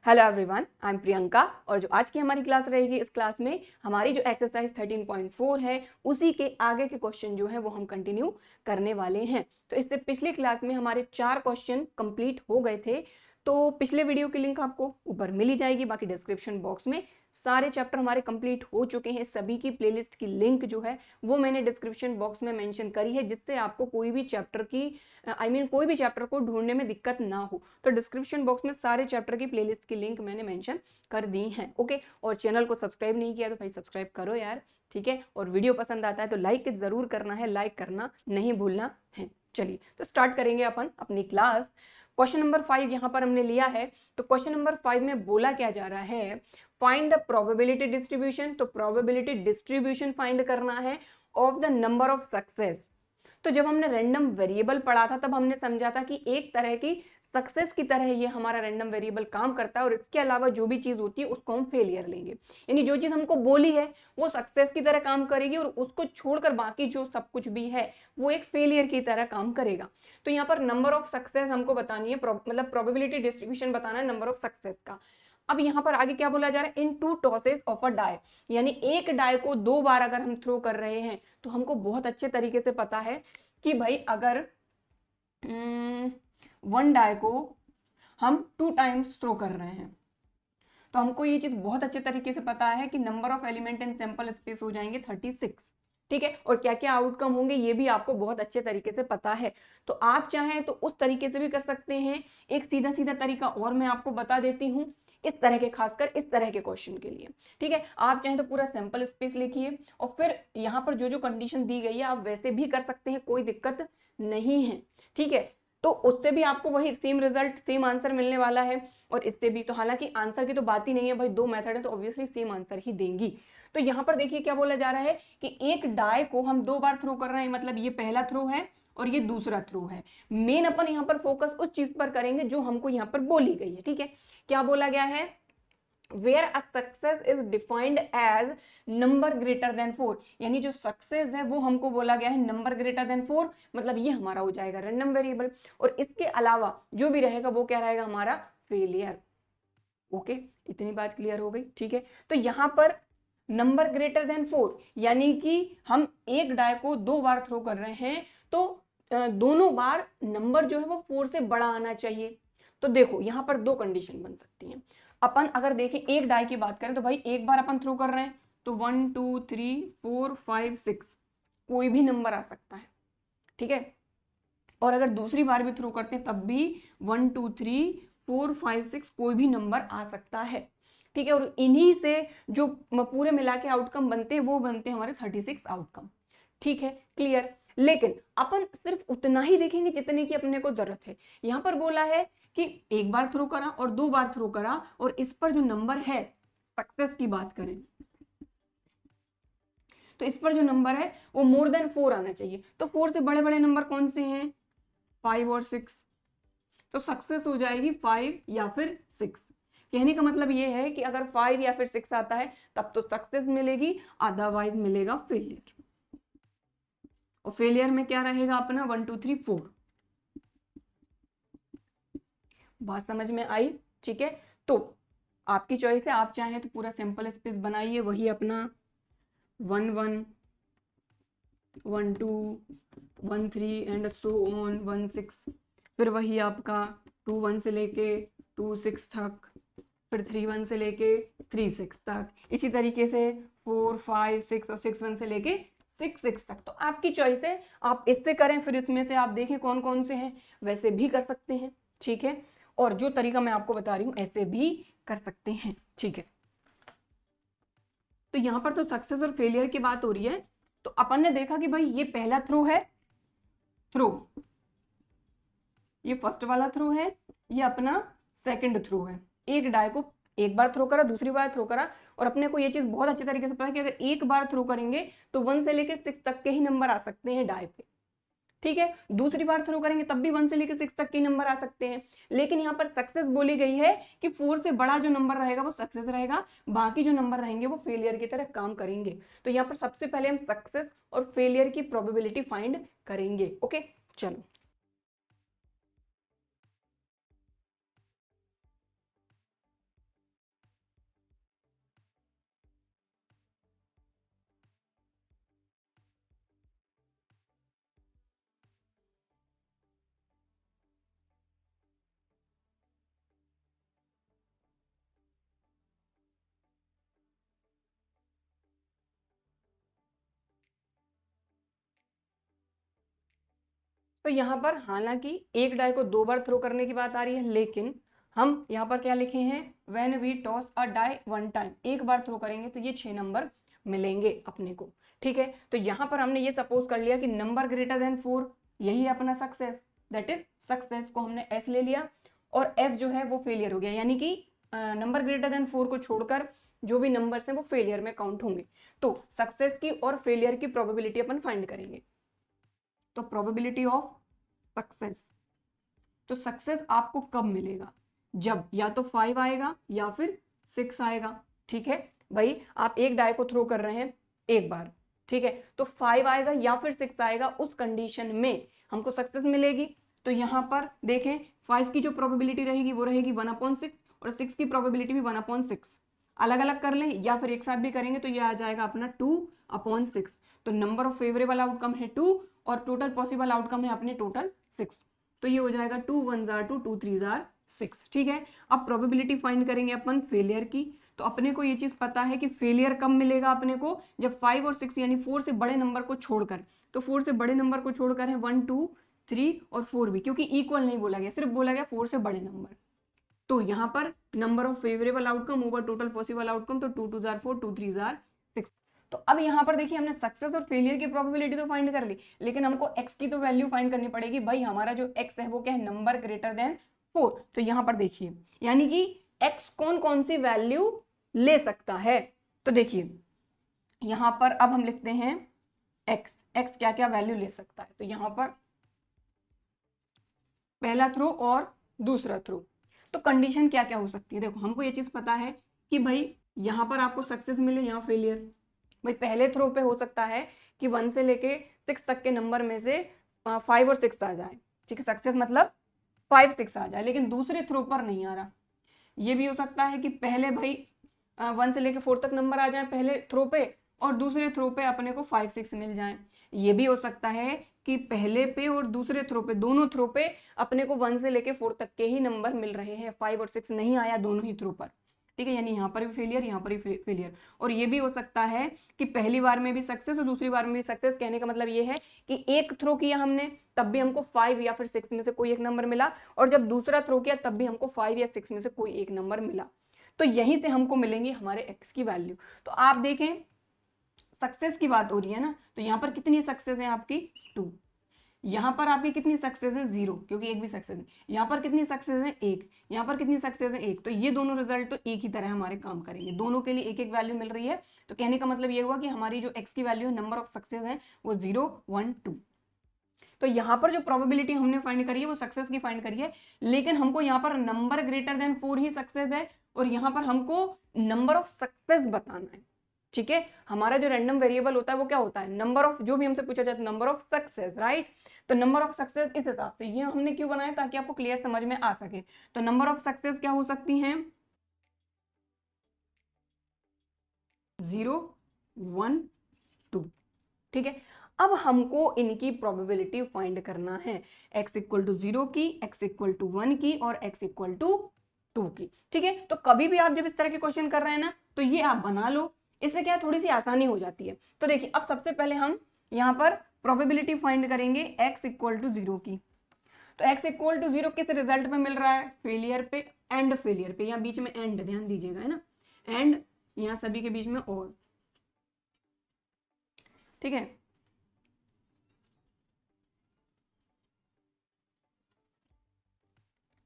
Hello everyone, I am Priyanka और जो आज की हमारी क्लास रहेगी, इस क्लास में हमारी जो एक्सरसाइज 13.4 है उसी के आगे के क्वेश्चन जो है वो हम कंटिन्यू करने वाले हैं। तो इससे पिछली क्लास में हमारे 4 क्वेश्चन कंप्लीट हो गए थे। तो पिछले वीडियो की लिंक आपको ऊपर मिल ही जाएगी। बाकी डिस्क्रिप्शन बॉक्स में सारे चैप्टर हमारे कंप्लीट हो चुके हैं। सभी की प्लेलिस्ट की लिंक जो है वो मैंने डिस्क्रिप्शन बॉक्स में मेंशन करी है, जिससे आपको कोई भी चैप्टर की कोई भी चैप्टर को ढूंढने में दिक्कत ना हो। तो डिस्क्रिप्शन बॉक्स में सारे चैप्टर की प्लेलिस्ट की लिंक मैंने मेंशन कर दी है। ओके, और चैनल को सब्सक्राइब नहीं किया तो भाई सब्सक्राइब करो यार, ठीक है। और वीडियो पसंद आता है तो लाइक जरूर करना है, लाइक करना नहीं भूलना है। चलिए तो स्टार्ट करेंगे अपन अपनी क्लास। क्वेश्चन नंबर 5 यहाँ पर हमने लिया है। तो क्वेश्चन नंबर 5 में बोला क्या जा रहा है, फाइंड द प्रोबेबिलिटी डिस्ट्रीब्यूशन। तो प्रोबेबिलिटी डिस्ट्रीब्यूशन फाइंड करना है of the number of success. तो जब हमने रैंडम वेरिएबल पढ़ा था तब हमने समझा था कि एक तरह की सक्सेस की तरह ये हमारा रैंडम वेरिएबल काम करता है, और इसके अलावा जो भी चीज होती है उसको हम फेलियर लेंगे। यानी जो चीज हमको बोली है वो सक्सेस की तरह काम करेगी, और उसको छोड़कर बाकी जो सब कुछ भी है वो एक फेलियर की तरह काम करेगा। तो यहाँ पर नंबर ऑफ सक्सेस हमको बतानी है, मतलब प्रोबेबिलिटी डिस्ट्रीब्यूशन बताना है नंबर ऑफ सक्सेस का। अब यहाँ पर आगे क्या बोला जा रहा है, इन 2 टॉसेस ऑफ अ डाई। यानी एक डाई को 2 बार अगर हम थ्रो कर रहे हैं तो हमको बहुत अच्छे तरीके से पता है कि भाई अगर 1 डाई को हम 2 टाइम्स थ्रो कर रहे हैं तो हमको ये चीज बहुत अच्छे तरीके से पता है कि number of element in sample space हो जाएंगे 36, ठीक है। और क्या क्या आउटकम होंगे ये भी आपको बहुत अच्छे तरीके से पता है। तो आप चाहें तो उस तरीके से भी कर सकते हैं। एक सीधा सीधा तरीका और मैं आपको बता देती हूँ इस तरह के, खासकर इस तरह के क्वेश्चन के लिए, ठीक है। आप चाहें तो पूरा सैंपल स्पेस लिखिए और फिर यहाँ पर जो जो कंडीशन दी गई है आप वैसे भी कर सकते हैं, कोई दिक्कत नहीं है, ठीक है। तो उससे भी आपको वही सेम रिजल्ट, सेम आंसर मिलने वाला है। और इससे भी तो, हालांकि आंसर की तो बात ही नहीं है भाई, 2 मेथड है तो ऑब्वियसली सेम आंसर ही देंगी। तो यहाँ पर देखिए क्या बोला जा रहा है कि एक डाई को हम 2 बार थ्रो कर रहे हैं, मतलब ये पहला थ्रो है और ये दूसरा थ्रो है। मेन अपन यहाँ पर फोकस उस चीज पर करेंगे जो हमको यहाँ पर बोली गई है, ठीक है। क्या बोला गया है, where a success is defined as number greater than 4। यानी जो सक्सेस है वो हमको बोला गया है नंबर ग्रेटर देन 4, मतलब ये हमारा हो जाएगा रैंडम वेरिएबल, और इसके अलावा जो भी रहेगा वो क्या रहेगा, हमारा फेलियर। ओके, इतनी बात क्लियर हो गई, ठीक है। तो यहां पर नंबर ग्रेटर देन 4 यानी कि हम एक डाई को 2 बार थ्रो कर रहे हैं तो दोनों बार नंबर जो है वो 4 से बड़ा आना चाहिए। तो देखो यहां पर 2 कंडीशन बन सकती हैं। अपन अगर देखें एक डाई की बात करें तो भाई एक बार अपन थ्रो कर रहे हैं तो 1 2 3 4 5 6 कोई भी नंबर आ सकता है, ठीक है। और अगर दूसरी बार भी थ्रो करते हैं तब भी 1 2 3 4 5 6 कोई भी नंबर आ सकता है, ठीक है। और इन्हीं से जो पूरे मिला के आउटकम बनते हैं वो बनते हैं हमारे 36 आउटकम, ठीक है, क्लियर। लेकिन अपन सिर्फ उतना ही देखेंगे जितने की अपने को जरूरत है। यहां पर बोला है कि एक बार थ्रो करा और 2 बार थ्रो करा, और इस पर जो नंबर है, सक्सेस की बात करें तो इस पर जो नंबर है वो मोर देन 4 आना चाहिए। तो 4 से बड़े बड़े नंबर कौन से हैं, 5 और 6। तो सक्सेस हो जाएगी 5 या फिर 6। कहने का मतलब ये है कि अगर 5 या फिर 6 आता है तब तो सक्सेस मिलेगी, अदरवाइज मिलेगा फेलियर। और फेलियर में क्या रहेगा अपना 1 2 3 4। बात समझ में आई, ठीक है। तो आपकी चॉइस है, आप चाहें तो पूरा सैंपल स्पेस बनाइए, वही अपना 1 1 1 2 1 3 एंड सो ऑन 1 6, फिर वही आपका 2 1 से लेके 2 6 तक, फिर 3 1 से लेके 3 6 तक, इसी तरीके से 4 5 6 और 6 1 से लेके 6 6 तक। तो आपकी चॉइस है, आप इससे करें फिर इसमें से आप देखें कौन कौन से हैं, वैसे भी कर सकते हैं, ठीक है। और जो तरीका मैं आपको बता रही हूं ऐसे भी कर सकते हैं, ठीक है। तो यहां पर तो सक्सेस और फेलियर की बात हो रही है। तो अपन ने देखा कि भाई ये पहला थ्रो है, थ्रो, ये फर्स्ट वाला थ्रो है, ये अपना सेकंड थ्रो है। एक डाई को एक बार थ्रो करा, दूसरी बार थ्रो करा, और अपने को ये चीज बहुत अच्छे तरीके से पता है कि अगर एक बार थ्रो करेंगे तो 1 से लेकर 6 तक के ही नंबर आ सकते हैं डाई पे, ठीक है। दूसरी बार थ्रो करेंगे तब भी 1 से लेकर 6 तक के नंबर आ सकते हैं। लेकिन यहाँ पर सक्सेस बोली गई है कि 4 से बड़ा जो नंबर रहेगा वो सक्सेस रहेगा, बाकी जो नंबर रहेंगे वो फेलियर की तरह काम करेंगे। तो यहाँ पर सबसे पहले हम सक्सेस और फेलियर की प्रोबेबिलिटी फाइंड करेंगे। ओके, चलो। तो यहाँ पर हालांकि एक डाई को 2 बार थ्रो करने की बात आ रही है, लेकिन हम यहाँ पर क्या लिखे हैं, when we toss a die 1 time, एक बार थ्रो करेंगे तो ये 6 नंबर मिलेंगे अपने को। ठीक है, तो यहाँ पर हमने ये सपोज कर लिया कि नंबर ग्रेटर देन 4, यही है अपना सक्सेस, दैट इज सक्सेस को हमने एस ले लिया, और एफ जो है वो फेलियर हो गया, यानी कि नंबर ग्रेटर देन 4 को छोड़कर जो भी नंबर्स हैं वो फेलियर में काउंट होंगे। तो सक्सेस की और फेलियर की प्रोबेबिलिटी अपन फाइंड करेंगे। तो प्रोबेबिलिटी ऑफ सक्सेस, तो सक्सेस आपको कब मिलेगा, जब या तो 5 आएगा या फिर 6 आएगा। ठीक है भाई, आप एक डाई को थ्रो कर रहे हैं एक बार, ठीक है, तो 5 आएगा या फिर 6 आएगा, उस कंडीशन में हमको सक्सेस मिलेगी। तो यहाँ पर देखें 5 की जो प्रोबेबिलिटी रहेगी वो रहेगी 1/6, और 6 की प्रोबेबिलिटी भी 1/6। अलग अलग कर लें या फिर एक साथ भी करेंगे तो ये आ जाएगा अपना 2/6। तो नंबर ऑफ फेवरेबल आउटकम है 2 और टोटल पॉसिबल आउटकम है अपने टोटल 6। तो ये हो जाएगा 2 1 2 2 3 6। ठीक है, अब प्रोबेबिलिटी फाइंड करेंगे अपन फेलियर की। तो अपने को ये चीज पता है कि फेलियर कब मिलेगा अपने को, जब 5 और 6 यानी 4 से बड़े नंबर को छोड़कर, तो 4 से बड़े नंबर को छोड़कर है 1 2 3 और 4 भी, क्योंकि इक्वल नहीं बोला गया, सिर्फ बोला गया 4 से बड़े नंबर। तो यहाँ पर number of favourable outcome over total possible outcome, तो 2 2 4 2 3 6। तो अब यहाँ पर देखिए हमने सक्सेस और फेलियर की प्रोबेबिलिटी तो फाइंड कर ली, लेकिन हमको एक्स की तो वैल्यू फाइंड करनी पड़ेगी। भाई हमारा जो एक्स है वो क्या है, नंबर ग्रेटर देन 4। तो यहाँ पर देखिए यानी कि एक्स कौन कौन सी वैल्यू ले सकता है। तो देखिए यहाँ पर अब हम लिखते हैं एक्स, एक्स क्या क्या वैल्यू ले सकता है। तो यहाँ पर पहला थ्रो और दूसरा थ्रो, तो कंडीशन क्या क्या हो सकती है। देखो हमको ये चीज पता है कि भाई यहाँ पर आपको सक्सेस मिले, यहाँ फेलियर। भाई पहले थ्रो पे हो सकता है कि 1 से लेके 6 तक के नंबर में से 5 और 6 आ जाए, ठीक है, सक्सेस मतलब 5 6 आ जाए, लेकिन दूसरे थ्रो पर नहीं आ रहा। ये भी हो सकता है कि पहले भाई 1 से लेके 4 तक नंबर आ जाए पहले थ्रो पे, और दूसरे थ्रो पे अपने को 5 6 मिल जाए। ये भी हो सकता है कि पहले पे और दूसरे थ्रो पे, दोनों थ्रो पे अपने को 1 से लेके 4 तक के ही नंबर मिल रहे हैं, 5 और 6 नहीं आया दोनों ही थ्रो पर। ठीक है, यानी यहाँ पर भी फेलियर, यहाँ पर भी फेलियर। और ये भी हो सकता है कि पहली बार में भी सक्सेस और दूसरी बार में भी सक्सेस। कहने का मतलब ये है कि एक थ्रो किया हमने तब भी हमको 5 या फिर 6 में से कोई एक नंबर मिला, और जब दूसरा थ्रो किया तब भी हमको 5 या 6 में से कोई एक नंबर मिला। तो यहीं से हमको मिलेंगी हमारे एक्स की वैल्यू। तो आप देखें सक्सेस की बात हो रही है ना, तो यहाँ पर कितनी सक्सेस है आपकी 2, यहाँ पर आपकी कितनी सक्सेस है 0, क्योंकि एक भी सक्सेस है। यहाँ पर कितनी सक्सेस है 1, यहाँ पर कितनी सक्सेस है 1। तो ये दोनों रिजल्ट तो एक ही तरह हमारे काम करेंगे, दोनों के लिए एक एक वैल्यू मिल रही है। तो कहने का मतलब ये हुआ कि हमारी जो एक्स की वैल्यू है, नंबर ऑफ सक्सेस है वो 0 1 2। तो यहाँ पर जो प्रोबेबिलिटी हमने फाइंड करी है वो सक्सेस की फाइंड करी है, लेकिन हमको यहाँ पर नंबर ग्रेटर देन 4 ही सक्सेस है, और यहाँ पर हमको नंबर ऑफ सक्सेस बताना है। ठीक है, हमारा जो रैंडम वेरिएबल होता है वो क्या होता है, नंबर ऑफ, जो भी हमसे पूछा जाता है नंबर ऑफ सक्सेस, राइट। तो नंबर ऑफ सक्सेस इस हिसाब से ये हमने क्यों बनाया, ताकि आपको क्लियर समझ में आ सके। तो नंबर ऑफ सक्सेस क्या हो सकती हैं, 0 1 2। ठीक है, अब हमको इनकी प्रोबेबिलिटी फाइंड करना है, x इक्वल टू 0 की, x इक्वल टू 1 की, और x इक्वल टू 2 की। ठीक है, तो कभी भी आप जब इस तरह के क्वेश्चन कर रहे हैं ना, तो ये आप बना लो, इससे क्या थोड़ी सी आसानी हो जाती है। तो देखिए अब सबसे पहले हम यहाँ पर प्रोबेबिलिटी फाइंड करेंगे x इक्वल टू 0 की। तो x इक्वल टू 0 किस रिजल्ट में मिल रहा है, फेलियर पे, एंड फेलियर पे, यहाँ बीच में एंड ध्यान दीजिएगा, है ना, एंड यहाँ सभी के बीच में और। ठीक है,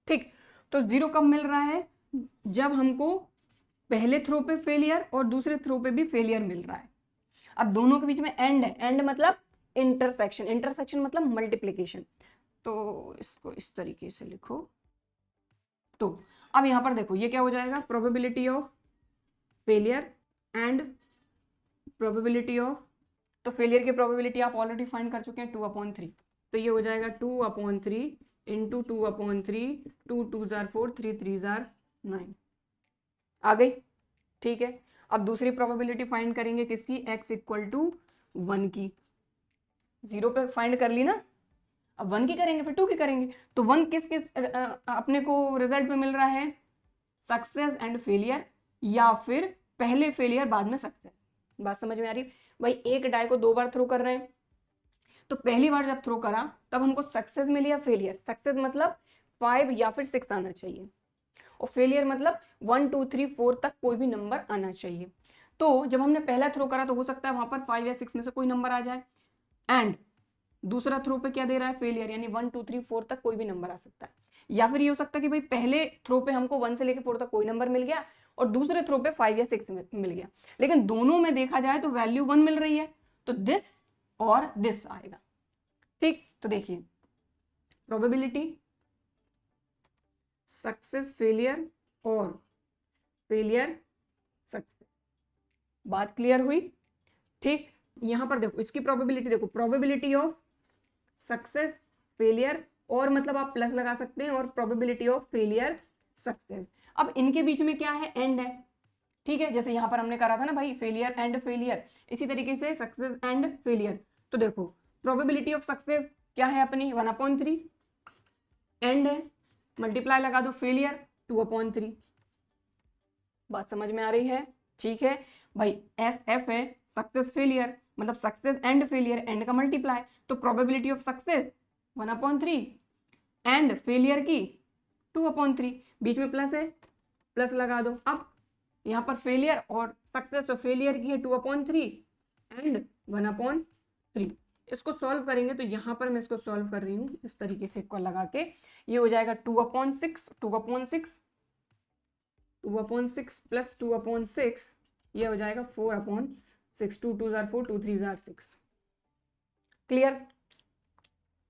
ठीक, तो 0 कब मिल रहा है, जब हमको पहले थ्रो पे फेलियर और दूसरे थ्रो पे भी फेलियर मिल रहा है। अब दोनों के बीच में एंड है, एंड मतलब इंटरसेक्शन, इंटरसेक्शन मतलब मल्टीप्लिकेशन। तो इसको इस तरीके से लिखो। तो अब यहां पर देखो ये क्या हो जाएगा, probability of failure and probability of, तो फेलियर की प्रोबेबिलिटी आप ऑलरेडी फाइंड कर चुके हैं 2/3। तो ये हो जाएगा 2/3 इंटू 2/3, 2 2 4, 3 3 9 आ गई। ठीक है, अब दूसरी प्रोबेबिलिटी फाइंड करेंगे किसकी, x इक्वल टू 1 की। 0 पे फाइंड कर ली ना, अब 1 की करेंगे फिर 2 की करेंगे। तो 1 किस किस अपने को रिजल्ट में मिल रहा है, सक्सेस एंड फेलियर, या फिर पहले फेलियर बाद में सक्सेस। बात समझ में आ रही, भाई एक डाई को 2 बार थ्रो कर रहे हैं, तो पहली बार जब थ्रो करा तब हमको सक्सेस मिली या फेलियर? सक्सेस मतलब 5 या फिर 6 आना चाहिए, और फेलियर मतलब 1 2 3 4 तक कोई भी नंबर आना चाहिए। तो जब हमने पहला थ्रो करा तो हो सकता है वहां पर 5 या 6 में से कोई नंबर आ जाए, एंड दूसरा थ्रो पे क्या दे रहा है? फेलियर, यानी 1 2 3 4 तक कोई भी नंबर आ सकता है। या फिर ये हो सकता है कि भाई पहले थ्रो पे हमको 1 से लेकर 4 तक कोई नंबर मिल गया और दूसरे थ्रो पे 5 या 6 मिल गया, लेकिन दोनों में देखा जाए तो वैल्यू 1 मिल रही है, तो दिस और दिस आएगा। ठीक, तो देखिए प्रोबेबिलिटी, सक्सेस फेलियर और फेलियर सक्सेस, बात क्लियर हुई? ठीक, यहां पर देखो इसकी प्रोबेबिलिटी देखो, प्रोबेबिलिटी ऑफ सक्सेस फेलियर, और मतलब आप प्लस लगा सकते हैं, और प्रोबेबिलिटी ऑफ फेलियर सक्सेस। अब इनके बीच में क्या है? एंड है, ठीक है, जैसे यहां पर हमने करा था ना भाई फेलियर एंड फेलियर, इसी तरीके से सक्सेस एंड फेलियर। तो देखो प्रोबेबिलिटी ऑफ सक्सेस क्या है अपनी? 1/3, एंड है, मल्टीप्लाई लगा दो फेलियर 2/3। बात समझ में आ रही है? ठीक है भाई, SF है सक्सेस फेलियर, मतलब सक्सेस एंड फेलियर, एंड का मल्टीप्लाई, तो probability of success 1/3 and failure की 2/3, बीच में प्लस है, प्लस लगा दो। अब यहाँ पर फेलियर और सक्सेस और फेलियर की है 2/3 एंड 1/3। इसको सॉल्व करेंगे तो यहाँ पर मैं इसको सॉल्व कर रही हूँ इस तरीके से इक्वल लगा के, ये हो जाएगा 2/6 प्लस 2/6, ये हो जाएगा 4/6, 2 2 4, 2 3 6। क्लियर?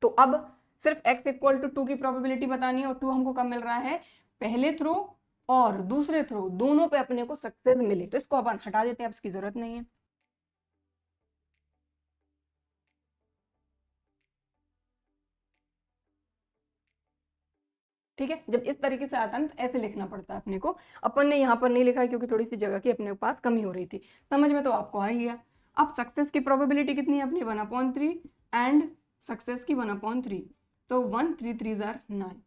तो अब सिर्फ x इक्वल टू 2 की प्रोबेबिलिटी बतानी है, और 2 हमको कब मिल रहा है? पहले थ्रो और दूसरे थ्रो दोनों पे अपने को सक्सेस मिले, तो इसको अपन हटा देते हैं, अब इसकी जरूरत नहीं है। ठीक है, जब इस तरीके से आता है तो ऐसे लिखना पड़ता है अपने को, अपन ने यहाँ पर नहीं लिखा है क्योंकि थोड़ी सी जगह की अपने पास कमी हो रही थी। समझ में तो आपको आ ही गया। अब सक्सेस की प्रोबेबिलिटी कितनी है अपनी? 1/3 एंड सक्सेस की 1/3, तो 1 3 3 9।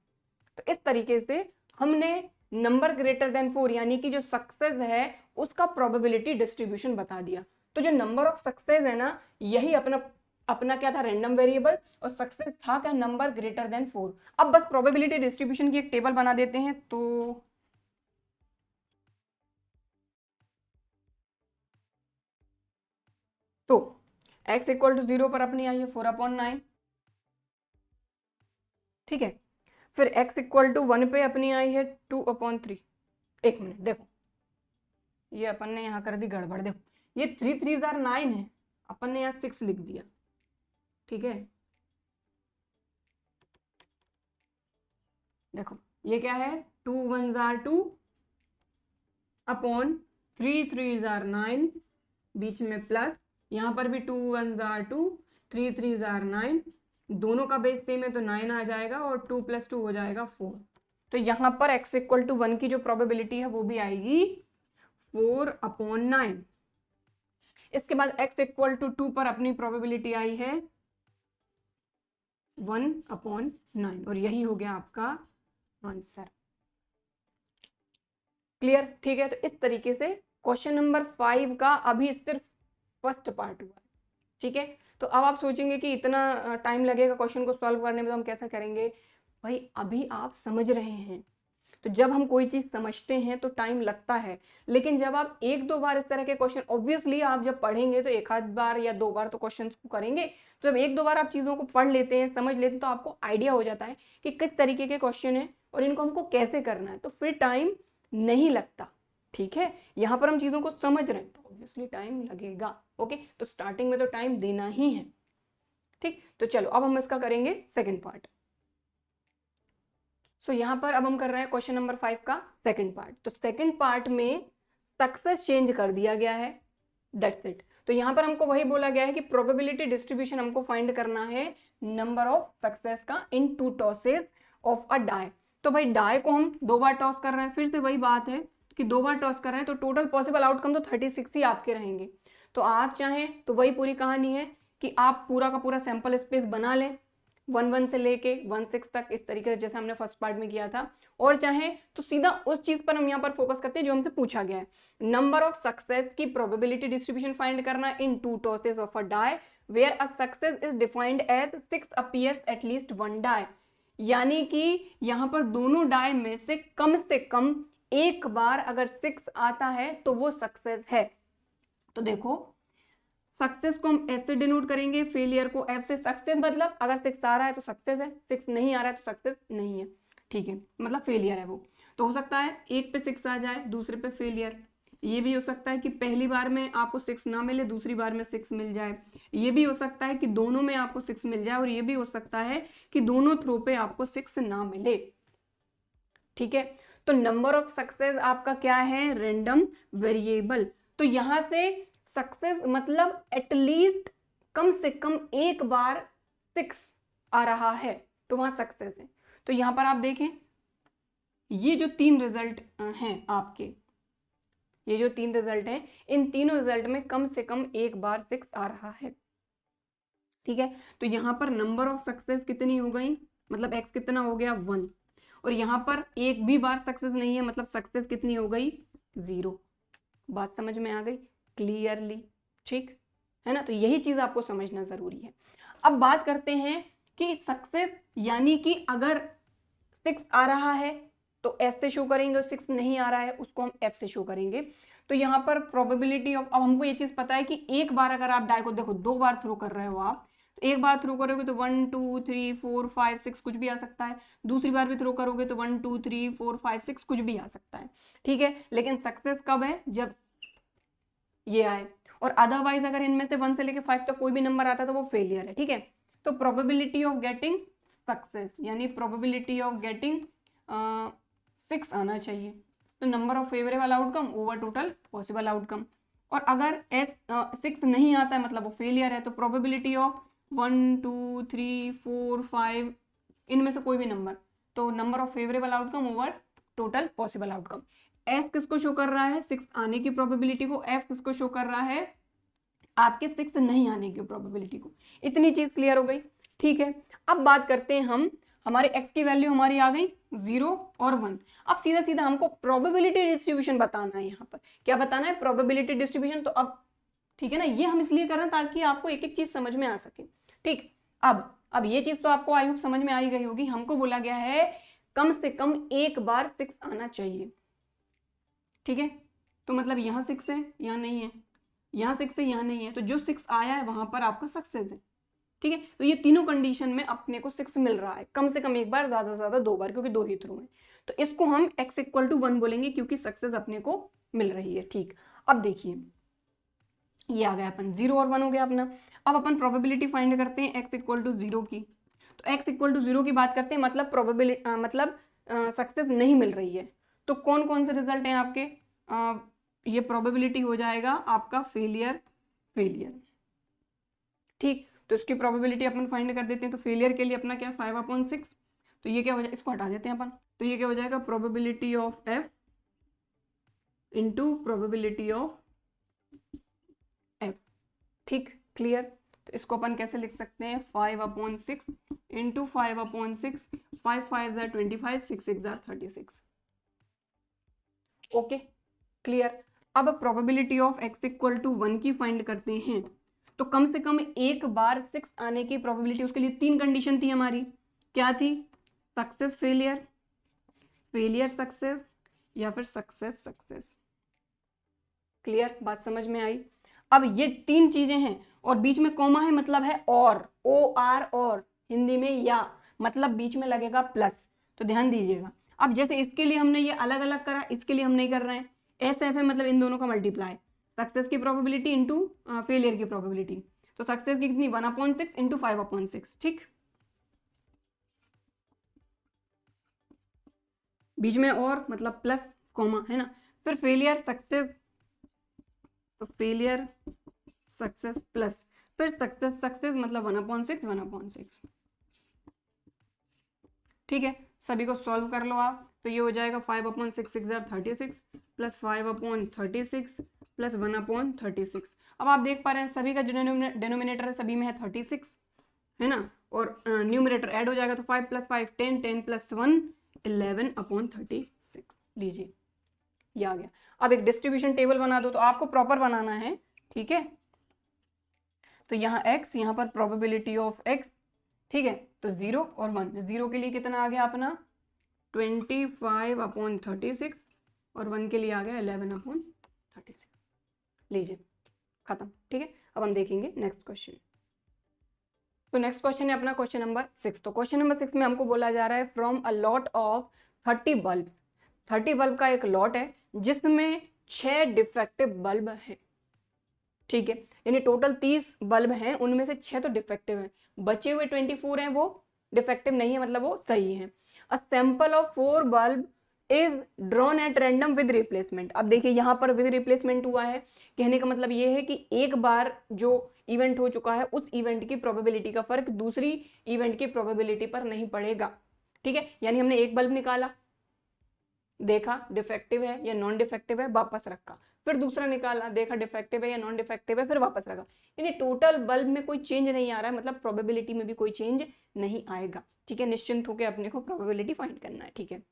तो इस तरीके से हमने नंबर ग्रेटर देन 4 यानी कि जो सक्सेस है उसका प्रोबेबिलिटी डिस्ट्रीब्यूशन बता दिया। तो जो नंबर ऑफ सक्सेस है ना, यही अपना अपना क्या था? रैंडम वेरिएबल, और सक्सेस था क्या? Number greater than 4। अब बस प्रोबेबिलिटी डिस्ट्रीब्यूशन की एक टेबल बना देते हैं। तो x इक्वल टू 0 पर अपनी आई है 4/9, ठीक है। फिर x इक्वल टू 1 पे अपनी आई है 2/3। एक मिनट देखो, ये अपन ने यहाँ कर दी गड़बड़। देखो ये 3 3 9 है, अपन ने यहाँ 6 लिख दिया, ठीक है। देखो ये क्या है? 2 1 2 अपॉन 3 3 9, बीच में प्लस, यहाँ पर भी 2 1 2 3 3 9, दोनों का बेस सेम है तो 9 आ जाएगा, और 2 + 2 हो जाएगा 4। तो यहाँ पर x इक्वल टू 1 की जो प्रोबेबिलिटी है वो भी आएगी 4/9। इसके बाद x इक्वल टू 2 पर अपनी प्रोबेबिलिटी आई है 1/9, और यही हो गया आपका आंसर। क्लियर? ठीक है, तो इस तरीके से क्वेश्चन नंबर 5 का अभी सिर्फ फर्स्ट पार्ट हुआ, ठीक है। तो अब आप सोचेंगे कि इतना टाइम लगेगा क्वेश्चन को सॉल्व करने में, तो हम कैसे करेंगे? भाई अभी आप समझ रहे हैं, तो जब हम कोई चीज समझते हैं तो टाइम लगता है, लेकिन जब आप 1 2 बार इस तरह के क्वेश्चन, ऑब्वियसली आप जब पढ़ेंगे तो 1 आध बार या 2 बार तो क्वेश्चन को करेंगे, तो जब 1 2 बार आप चीजों को पढ़ लेते हैं, समझ लेते हैं, तो आपको आइडिया हो जाता है कि किस तरीके के क्वेश्चन है और इनको हमको कैसे करना है, तो फिर टाइम नहीं लगता। ठीक है, यहाँ पर हम चीजों को समझ रहे हैं तो ऑब्वियसली टाइम लगेगा। ओके, तो स्टार्टिंग में तो टाइम देना ही है। ठीक, तो चलो अब हम इसका करेंगे सेकंड पार्ट। सो यहाँ पर अब हम कर रहे हैं क्वेश्चन नंबर 5 का सेकंड पार्ट। तो सेकंड पार्ट में सक्सेस चेंज कर दिया गया है, दैट्स इट। तो यहाँ पर हमको वही बोला गया है कि प्रोबेबिलिटी डिस्ट्रीब्यूशन हमको फाइंड करना है नंबर ऑफ सक्सेस का इन 2 टॉसेस ऑफ अ डाई। तो भाई डाई को हम 2 बार टॉस कर रहे हैं, फिर से वही बात है कि 2 बार टॉस कर रहे हैं, तो टोटल पॉसिबल आउटकम तो 36 ही आपके रहेंगे। तो आप चाहें तो वही पूरी कहानी है कि आप पूरा का पूरा सैंपल स्पेस बना लें 1 1 से लेके 1 6 तक, इस तरीके से जैसे हमने फर्स्ट पार्ट में किया था, और चाहे तो सीधा उस चीज पर हम यहाँ पर फोकस करते हैं जो हमसे पूछा गया है, नंबर ऑफ सक्सेस की प्रोबेबिलिटी डिस्ट्रीब्यूशन फाइंड करना in 2 tosses of a die where a success is defined as 6 appears at least one die, यानी कि यहाँ पर दोनों डाई में से कम एक बार अगर 6 आता है तो वो सक्सेस है। तो देखो सक्सेस को हम ऐसे डिनोट करेंगे, फेलियर को एफ से। सक्सेस मतलब अगर 6 आ रहा है तो सक्सेस है, 6 नहीं आ रहा है तो सक्सेस नहीं है, ठीक है, मतलब फेलियर है वो। तो हो सकता है एक पे 6 आ जाए, दूसरे पे फेलियर। ये भी हो सकता है कि पहली बार में आपको 6 ना मिले, दूसरी बार में 6 मिल जाए। ये भी हो सकता है कि दोनों में आपको 6 मिल जाए, और ये भी हो सकता है कि दोनों थ्रो पे आपको 6 ना मिले, ठीक है। तो नंबर ऑफ सक्सेस आपका क्या है, रेंडम वेरिएबल। तो यहां से सक्सेस मतलब एटलीस्ट कम से कम एक बार 6 आ रहा है तो वहां सक्सेस है। तो यहां पर आप देखें ये जो 3 रिजल्ट हैं आपके, ये जो 3 रिजल्ट हैं, इन तीनों रिजल्ट में कम से कम एक बार 6 आ रहा है, ठीक है। तो यहां पर नंबर ऑफ सक्सेस कितनी हो गई, मतलब x कितना हो गया 1, और यहां पर एक भी बार सक्सेस नहीं है, मतलब सक्सेस कितनी हो गई 0। बात समझ में आ गई क्लियरली, ठीक है ना। तो यही चीज आपको समझना जरूरी है। अब बात करते हैं कि सक्सेस यानी कि अगर 6 आ रहा है तो एस से शो करेंगे, और 6 नहीं आ रहा है उसको हम एफ से शो करेंगे। तो यहाँ पर प्रोबेबिलिटी ऑफ, अब हमको ये चीज पता है कि एक बार अगर आप डाई को देखो 2 बार थ्रो कर रहे हो आप, तो एक बार थ्रो करोगे तो 1 2 3 4 5 6 कुछ भी आ सकता है, दूसरी बार भी थ्रो करोगे तो 1 2 3 4 5 6 कुछ भी आ सकता है, ठीक है। लेकिन सक्सेस कब है, जब ये आए, और अदरवाइज अगर इनमें से 1 से लेके 5 तक कोई भी नंबर आता है तो वो फेलियर है, ठीक है। तो प्रोबेबिलिटी ऑफ गेटिंग सक्सेस यानी प्रोबेबिलिटी ऑफ गेटिंग 6 आना चाहिए। तो number of favourable outcome over total possible outcome. और अगर 6 नहीं आता है मतलब वो फेलियर है, तो प्रोबेबिलिटी ऑफ 1 2 3 4 5 इनमें से कोई भी नंबर, तो number of favourable outcome over total possible outcome. S किसको शो कर रहा है, 6 आने की प्रोबेबिलिटी को। एफ किसको शो कर रहा है, आपके 6 नहीं आने की प्रोबेबिलिटी को। इतनी चीज क्लियर हो गई, ठीक है। अब बात करते हैं हम, हमारे x की वैल्यू हमारी आ गई 0 और 1। अब सीधा सीधा हमको प्रोबेबिलिटी डिस्ट्रीब्यूशन बताना है। यहाँ पर क्या बताना है, प्रोबेबिलिटी डिस्ट्रीब्यूशन। तो अब ठीक है ना, ये हम इसलिए कर रहे हैं ताकि आपको एक एक चीज समझ में आ सके, ठीक। अब ये चीज तो आपको आई होप समझ में आ ही गई होगी। हमको बोला गया है कम से कम एक बार 6 आना चाहिए, ठीक है। तो मतलब यहाँ 6 है, यहाँ नहीं है, यहाँ 6 है, यहाँ नहीं है, तो जो 6 आया है वहां पर आपका सक्सेस है, ठीक है। तो ये तीनों कंडीशन में अपने को 6 मिल रहा है, कम से कम एक बार, ज्यादा से ज्यादा 2 बार, क्योंकि 2 ही थ्रू है। तो इसको हम x इक्वल टू 1 बोलेंगे क्योंकि सक्सेस अपने को मिल रही है, ठीक। अब देखिए ये आ गया अपन 0 और 1 हो गया अपना। अब अपन प्रोबेबिलिटी फाइंड करते हैं x इक्वल टू 0 की। तो x इक्वल टू 0 की बात करते हैं, मतलब प्रोबेबिलिटी मतलब सक्सेस नहीं मिल रही है। तो कौन कौन से रिजल्ट हैं आपके, ये प्रोबेबिलिटी हो जाएगा आपका फेलियर, ठीक। तो इसकी प्रोबेबिलिटी अपन फाइंड कर देते हैं। तो फेलियर के लिए अपना क्या 5/6, तो ये क्या हो जाएगा, इसको हटा देते हैं अपन। तो ये क्या हो जाएगा, probability of f into probability of f, ठीक क्लियर। तो इसको अपन कैसे लिख सकते हैं, 5/6 इंटू 5/6, 5 5 25, 6 6 36, ओके क्लियर। अब probability of x equal to 1 की फाइंड करते हैं। तो कम से कम एक बार 6 आने की प्रोबेबिलिटी, उसके लिए 3 कंडीशन थी हमारी, क्या थी, सक्सेस फेलियर, फेलियर सक्सेस, या फिर सक्सेस सक्सेस। क्लियर, बात समझ में आई। अब ये 3 चीजें हैं, और बीच में कॉमा है, मतलब है और, OR और, हिंदी में या, मतलब बीच में लगेगा प्लस। तो ध्यान दीजिएगा। अब जैसे इसके लिए हमने ये अलग अलग करा, इसके लिए हम नहीं कर रहे हैं, SF है मतलब इन दोनों का मल्टीप्लाई, सक्सेस की प्रोबेबिलिटी इंटू फेलियर की प्रोबेबिलिटी। तो सक्सेस की कितनी 1/6 इंटू 5/6, ठीक। बीच में और मतलब प्लस कॉमा है ना। फिर फेलियर सक्सेस, तो फेलियर सक्सेस प्लस, फिर सक्सेस सक्सेस मतलब 1/6 1/6, ठीक है। सभी को सॉल्व कर लो आप। तो ये हो जाएगा 5/6 6 36 प्लस 5/36 प्लस 1/36। अब आप देख पा रहे हैं सभी का डिनोमिनेटर है, सभी में है 36, है ना, और न्यूमरेटर ऐड हो जाएगा। तो 5 + 5 10, 10 + 1 11/36, लीजिए ये आ गया। अब एक डिस्ट्रीब्यूशन टेबल बना दो, तो आपको प्रॉपर बनाना है, ठीक है। तो यहाँ x, यहाँ पर प्रोबेबिलिटी ऑफ x, ठीक है, तो 0 और 1, 0 के लिए कितना आ गया अपना 25/36 और 1 के लिए आ गया 11/36। लीजिए खत्म, ठीक है। अब हम देखेंगे नेक्स्ट क्वेश्चन। तो नेक्स्ट क्वेश्चन है अपना क्वेश्चन नंबर 6। तो क्वेश्चन नंबर 6 में हमको बोला जा रहा है from a lot of 30 bulb, 30 bulb का एक लॉट है जिसमें 6 डिफेक्टिव बल्ब है, ठीक है, यानी टोटल 30 बल्ब हैं, उनमें से 6 तो डिफेक्टिव हैं, बचे हुए 24 हैं वो डिफेक्टिव नहीं है, मतलब वो सही है। A sample of 4 bulb is drawn at random with replacement. अब देखिए यहाँ पर विद रिप्लेसमेंट हुआ है, कहने का मतलब ये है कि एक बार जो इवेंट हो चुका है उस इवेंट की प्रोबेबिलिटी का फर्क दूसरी इवेंट की प्रोबेबिलिटी पर नहीं पड़ेगा, ठीक है। यानी हमने एक बल्ब निकाला, देखा डिफेक्टिव है या नॉन डिफेक्टिव है, वापस रखा, फिर दूसरा निकाला, देखा डिफेक्टिव है या नॉन डिफेक्टिव है, फिर वापस रखा, यानी टोटल बल्ब में कोई चेंज नहीं आ रहा है, मतलब प्रोबेबिलिटी में भी कोई चेंज नहीं आएगा, ठीक है। निश्चिंत होकर अपने को प्रोबेबिलिटी फाइंड करना है, ठीक है।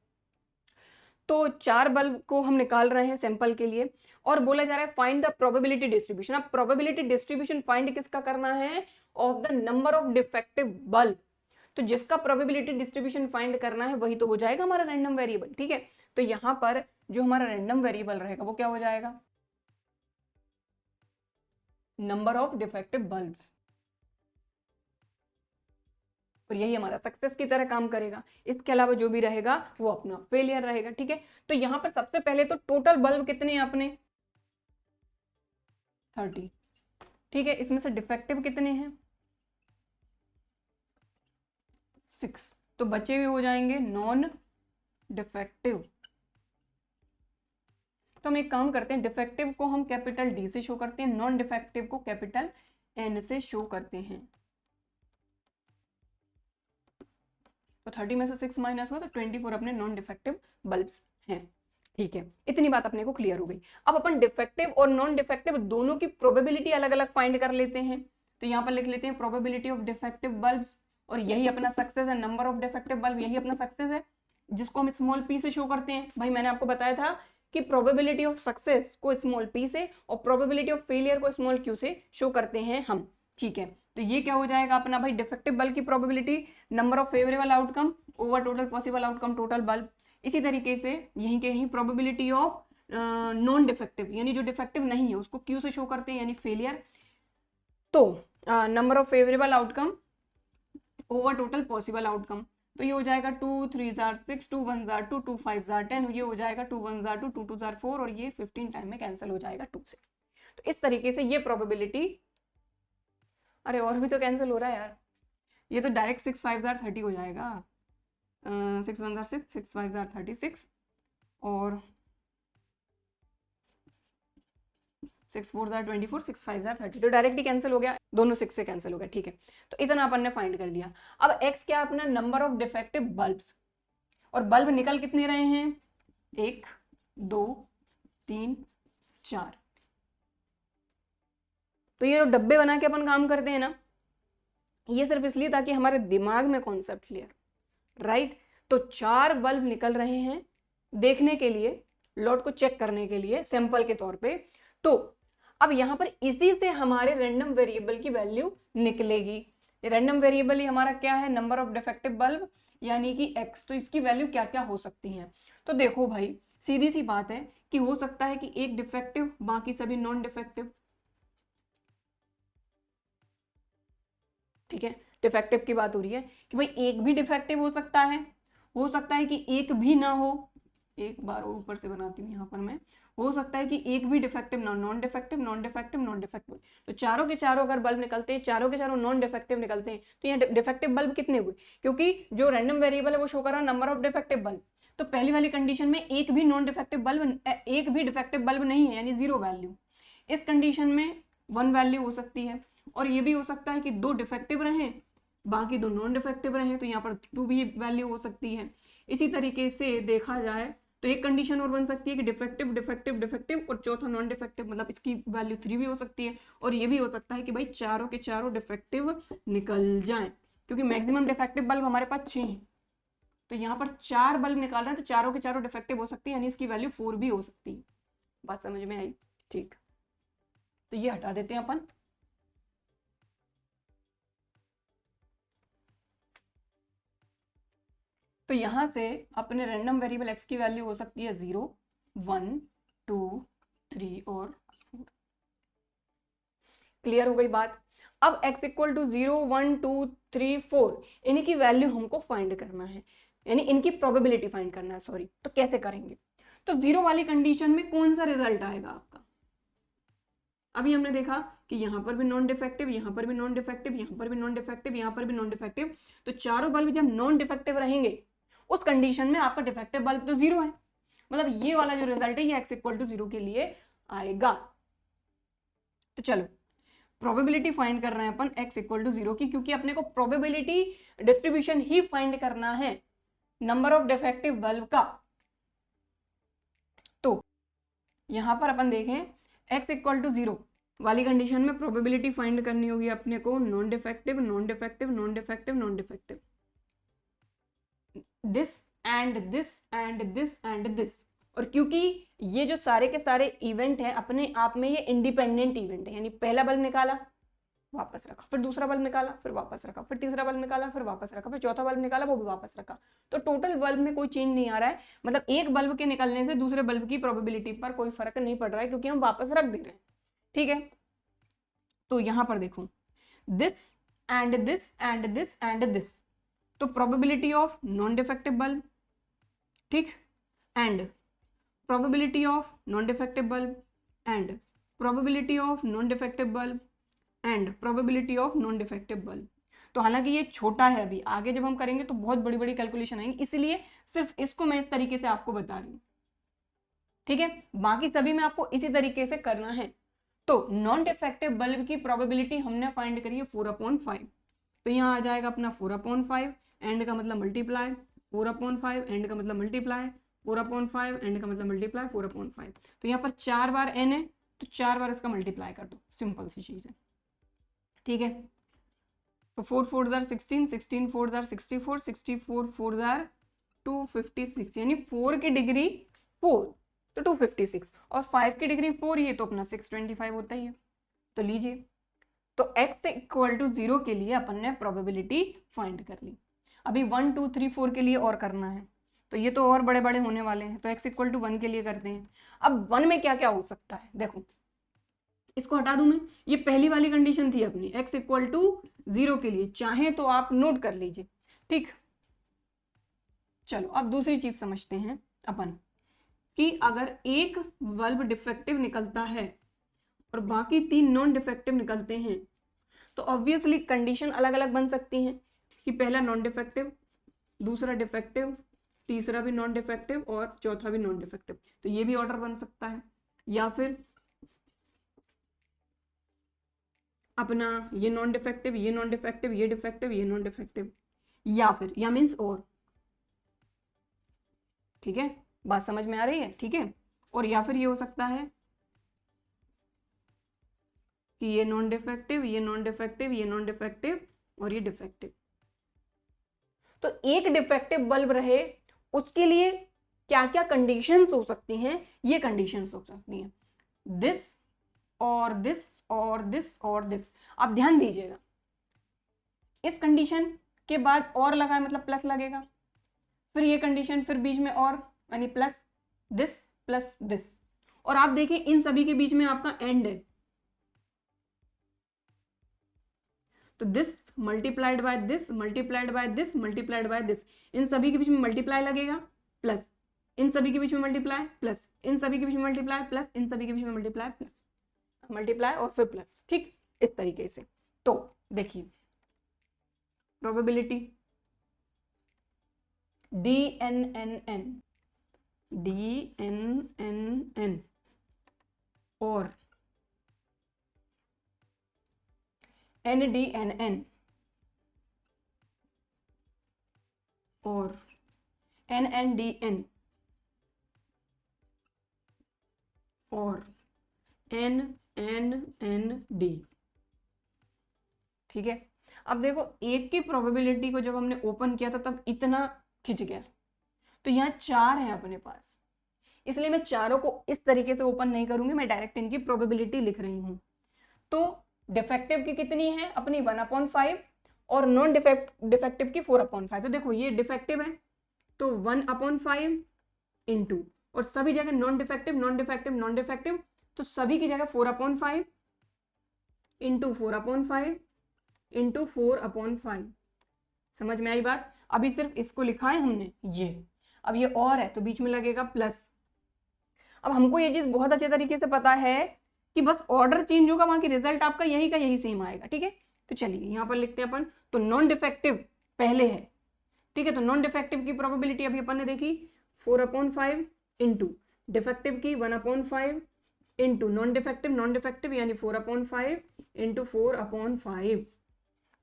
तो 4 बल्ब को हम निकाल रहे हैं सैंपल के लिए और बोला जा रहा है फाइंड द प्रोबेबिलिटी डिस्ट्रीब्यूशन। अब प्रोबेबिलिटी डिस्ट्रीब्यूशन फाइंड किसका करना है, of the number of defective bulb. तो जिसका प्रोबेबिलिटी डिस्ट्रीब्यूशन फाइंड करना है वही तो हो जाएगा हमारा रैंडम वेरिएबल, ठीक है। तो यहाँ पर जो हमारा रैंडम वेरिएबल रहेगा वो क्या हो जाएगा, नंबर ऑफ डिफेक्टिव बल्ब्स, और यही हमारा सक्सेस की तरह काम करेगा। इसके अलावा जो भी रहेगा वो अपना फेलियर रहेगा, ठीक है। तो यहाँ पर सबसे पहले तो टोटल बल्ब कितने हैं अपने 30, ठीक है। इसमें से डिफेक्टिव कितने हैं 6, तो बचे हुए हो जाएंगे नॉन डिफेक्टिव। तो हम एक काम करते हैं, डिफेक्टिव को हम कैपिटल डी से शो करते हैं, नॉन डिफेक्टिव को कैपिटल एन से शो करते हैं। तो 30 में से 6 माइनस हुआ तो 24 अपने नॉन डिफेक्टिव बल्ब्स हैं, ठीक है। इतनी बात अपने को क्लियर हो गई। अब अपन डिफेक्टिव और नॉन डिफेक्टिव दोनों की प्रोबेबिलिटी अलग अलग फाइंड कर लेते हैं। तो यहाँ पर लिख लेते हैं प्रोबेबिलिटी ऑफ डिफेक्टिव बल्ब्स, और यही अपना सक्सेस है, नंबर ऑफ डिफेक्टिव बल्ब यही अपना सक्सेस है, जिसको हम स्मॉल पी से शो करते हैं। भाई मैंने आपको बताया था कि प्रोबेबिलिटी ऑफ सक्सेस को स्मॉल पी से और प्रोबेबिलिटी ऑफ फेलियर को स्मॉल क्यू से शो करते हैं हम, ठीक है। तो ये क्या हो जाएगा अपना भाई, डिफेक्टिव बल्ब की probability number of favourable outcome over total possible outcome total bulb. इसी तरीके से यहीं के यहीं प्रोबेबिलिटी ऑफ नॉन डिफेक्टिव, यानी जो डिफेक्टिव नहीं है उसको क्यू से शो करते हैं, यानी फेलियर। तो number of favourable outcome over total possible outcome, तो ये हो जाएगा 2 3 6, 2 1 2, 2 5 10, ये हो जाएगा 2 1 2, 2 2 4, और ये 15 टाइम में कैंसिल हो जाएगा 2 से। तो इस तरीके से ये प्रोबेबिलिटी, अरे और भी तो कैंसिल हो रहा है यार, ये तो डायरेक्ट 6 5 30 हो जाएगा, 6 1 6, 6 5 36, और 6 4 24, 6 5 30, तो डायरेक्ट ही कैंसिल हो गया, दोनों 6 से कैंसिल हो गया, ठीक है। तो इतना अपन ने फाइंड कर लिया। अब x क्या अपना नंबर ऑफ डिफेक्टिव बल्ब्स, और बल्ब निकल कितने रहे हैं 1 2 3 4। तो ये जो डब्बे बना के अपन काम करते हैं ना, ये सिर्फ इसलिए ताकि हमारे दिमाग में कॉन्सेप्ट क्लियर, राइट। तो 4 बल्ब निकल रहे हैं देखने के लिए, लॉट को चेक करने के लिए सैंपल के तौर पे। तो अब यहां पर इसी से हमारे रैंडम वेरिएबल की वैल्यू निकलेगी। रैंडम वेरिएबल ही हमारा क्या है, नंबर ऑफ डिफेक्टिव बल्ब, यानी कि x। तो इसकी वैल्यू क्या क्या हो सकती है, तो देखो भाई सीधी सी बात है कि हो सकता है कि एक डिफेक्टिव बाकी सभी नॉन डिफेक्टिव, ठीक है। डिफेक्टिव की बात हो रही है कि भाई एक भी डिफेक्टिव हो सकता है कि एक भी ना हो, एक बार और ऊपर से बनाती हूँ यहाँ पर मैं, हो सकता है कि एक भी डिफेक्टिव ना, non defective non defective non defective. तो चारों के चारों अगर बल्ब निकलते हैं, चारों के चारों नॉन डिफेक्टिव निकलते हैं, तो यहाँ डिफेक्टिव बल्ब कितने हुए, क्योंकि जो रैंडम वेरिएबल है वो शो कर रहा है नंबर ऑफ डिफेक्टिव बल्ब। तो पहली वाली कंडीशन में एक भी नॉन डिफेक्टिव बल्ब, एक भी डिफेक्टिव बल्ब नहीं है, यानी 0 वैल्यू। इस कंडीशन में 1 वैल्यू हो सकती है, और ये भी हो सकता है कि 2 डिफेक्टिव रहें बाकी 2 नॉन डिफेक्टिव रहें, तो यहाँ पर 2 भी वैल्यू हो सकती है। इसी तरीके से देखा जाए तो एक कंडीशन और बन सकती है कि डिफेक्टिव डिफेक्टिव डिफेक्टिव और चौथा नॉन डिफेक्टिव, मतलब इसकी वैल्यू 3 भी हो सकती है। और ये भी हो सकता है कि भाई चारों के चारों डिफेक्टिव निकल जाएं, क्योंकि मैक्सिमम डिफेक्टिव बल्ब हमारे पास 6 हैं। तो यहाँ पर 4 बल्ब निकाल रहे हैं, तो चारों के चारों डिफेक्टिव हो सकती है, यानी इसकी वैल्यू 4 भी हो सकती है। बात समझ में आई, ठीक। तो ये हटा देते हैं अपन। तो यहाँ से अपने रैंडम वेरिएबल x की वैल्यू हो सकती है 0, 1, 2, 3 और 4। क्लियर हो गई बात। अब x इक्वल टू 0, 1, 2, 3, 4 इन्हीं की वैल्यू हमको फाइंड करना है, यानी इनकी प्रोबेबिलिटी फाइंड करना है, सॉरी। तो कैसे करेंगे? तो 0 वाली कंडीशन में कौन सा रिजल्ट आएगा आपका? अभी हमने देखा कि यहाँ पर भी नॉन डिफेक्टिव, यहाँ पर भी नॉन डिफेक्टिव, यहाँ पर भी नॉन डिफेक्टिव, यहाँ पर भी नॉन डिफेक्टिव। तो चारों बल्ब जब नॉन डिफेक्टिव रहेंगे उस कंडीशन में आपका डिफेक्टिव बल्ब तो 0 है, मतलब ये वाला जो रिजल्ट है ये x इक्वल टू 0 के लिए आएगा। तो चलो प्रोबेबिलिटी फाइंड कर रहे हैं अपन x इक्वल टू 0 की, क्योंकि अपने को प्रोबेबिलिटी डिस्ट्रीब्यूशन ही फाइंड करना है नंबर ऑफ डिफेक्टिव बल्ब का। तो यहां पर अपन देखें x इक्वल टू 0 वाली कंडीशन में प्रोबेबिलिटी फाइंड करनी होगी अपने को non defective, non defective, non defective, non defective, this and this and this and this. और क्योंकि ये जो सारे के सारे इवेंट हैं अपने आप में ये इंडिपेंडेंट इवेंट है, यानी पहला बल्ब निकाला वापस रखा, फिर दूसरा बल्ब निकाला फिर वापस रखा, फिर तीसरा बल्ब निकाला फिर वापस रखा, फिर चौथा बल्ब निकाला वो भी वापस रखा, तो टोटल बल्ब में कोई चेंज नहीं आ रहा है। मतलब एक बल्ब के निकलने से दूसरे बल्ब की प्रोबेबिलिटी पर कोई फर्क नहीं पड़ रहा है, क्योंकि हम वापस रख दे रहे हैं। ठीक है, तो यहां पर देखो this and this and this and this, तो probability of non defective bulb, ठीक, and probability of non-defective bulb and probability of non-defective bulb and probability of non-defective bulb। तो हालांकि ये छोटा है, अभी आगे जब हम करेंगे तो बहुत बड़ी बड़ी कैलकुलेशन आएंगी, इसलिए सिर्फ इसको मैं इस तरीके से आपको बता रही हूँ। ठीक है, बाकी सभी में आपको इसी तरीके से करना है। तो नॉन डिफेक्टिव बल्ब की प्रोबेबिलिटी हमने फाइंड करी है 4/5। तो यहाँ आ जाएगा अपना 4/5, एंड का मतलब मल्टीप्लाई, 4/5 एंड का मतलब मल्टीप्लाई, 4/5 एंड का मतलब मल्टीप्लाई 4/5। तो यहाँ पर 4 बार n है तो 4 बार इसका मल्टीप्लाई कर दो, सिंपल सी चीज है। ठीक है, तो 4 4 जार 16, 16 4 जार 64, 64 4 जार 256, यानी 4 की डिग्री 4 तो 256 और 5 की डिग्री 4 ये तो अपना 625 होता ही है। तो लीजिए, तो x इक्वल टू 0 के लिए अपन ने प्रोबेबिलिटी फाइंड कर ली। अभी 1 2 3 4 के लिए और करना है, तो ये तो और बड़े बड़े होने वाले हैं, तो x इक्वल टू 1 के लिए करते हैं। अब 1 में क्या क्या हो सकता है, देखो इसको हटा दूं मैं, ये पहली वाली कंडीशन थी अपनी x इक्वल टू 0 के लिए, चाहे तो आप नोट कर लीजिए। ठीक, चलो अब दूसरी चीज समझते हैं अपन कि अगर एक बल्ब डिफेक्टिव निकलता है और बाकी 3 नॉन डिफेक्टिव निकलते हैं, तो ऑब्वियसली कंडीशन अलग अलग बन सकती हैं कि पहला नॉन डिफेक्टिव, दूसरा डिफेक्टिव, तीसरा भी नॉन डिफेक्टिव और चौथा भी नॉन डिफेक्टिव। तो ये भी ऑर्डर बन सकता है, या फिर अपना ये नॉन डिफेक्टिव, ये नॉन डिफेक्टिव, ये डिफेक्टिव, ये नॉन डिफेक्टिव, या फिर या मीन्स और। ठीक है, बात समझ में आ रही है? ठीक है, और या फिर ये हो सकता है कि ये नॉन डिफेक्टिव, ये नॉन डिफेक्टिव, ये नॉन डिफेक्टिव और ये डिफेक्टिव। तो एक डिफेक्टिव बल्ब रहे उसके लिए क्या क्या कंडीशंस हो सकती हैं, ये कंडीशंस हो सकती हैं, दिस और दिस और दिस और दिस। आप ध्यान दीजिएगा, इस कंडीशन के बाद और लगा मतलब प्लस लगेगा, फिर ये कंडीशन, फिर बीच में और, यानी प्लस दिस, और आप देखिए इन सभी के बीच में आपका एंड है, तो this multiplied by this multiplied by this multiplied by this, इन सभी के बीच में मल्टीप्लाई लगेगा, प्लस इन सभी के बीच में मल्टीप्लाई, प्लस इन सभी के बीच में मल्टीप्लाई, प्लस इन सभी के बीच में मल्टीप्लाई, प्लस मल्टीप्लाई और फिर प्लस। ठीक, इस तरीके से। तो देखिए प्रोबेबिलिटी DNNN और NDNN और NNDN और NNND। ठीक है, अब देखो एक की प्रोबेबिलिटी को जब हमने ओपन किया था तब इतना खिंच गया, तो यहाँ 4 है अपने पास, इसलिए मैं चारों को इस तरीके से ओपन नहीं करूंगी, मैं डायरेक्ट इनकी प्रोबेबिलिटी लिख रही हूं। तो डिफेक्टिव की कितनी है अपनी 1/5 और नॉन डिफेक्टिव की 4/5। तो देखो ये डिफेक्टिव है तो 1/5 इंटू, और सभी जगह non defective non defective non defective, तो सभी की जगह 4/5 इंटू 4/5 इंटू 4/5। समझ में आई बात? अभी सिर्फ इसको लिखा है हमने ये, अब ये और है तो बीच में लगेगा प्लस। अब हमको ये चीज बहुत अच्छे तरीके से पता है कि बस ऑर्डर चेंज होगा, वहां की रिजल्ट आपका यही का यही सेम आएगा। ठीक है, तो चलिए यहाँ पर लिखते हैं अपन, तो नॉन डिफेक्टिव पहले है। ठीक है, तो नॉन डिफेक्टिव की प्रोबेबिलिटी अभी अपन ने देखी 4/5 इंटू डिफेक्टिव की 1/5 इंटू नॉन डिफेक्टिव यानी 4/5 इंटू 4/5।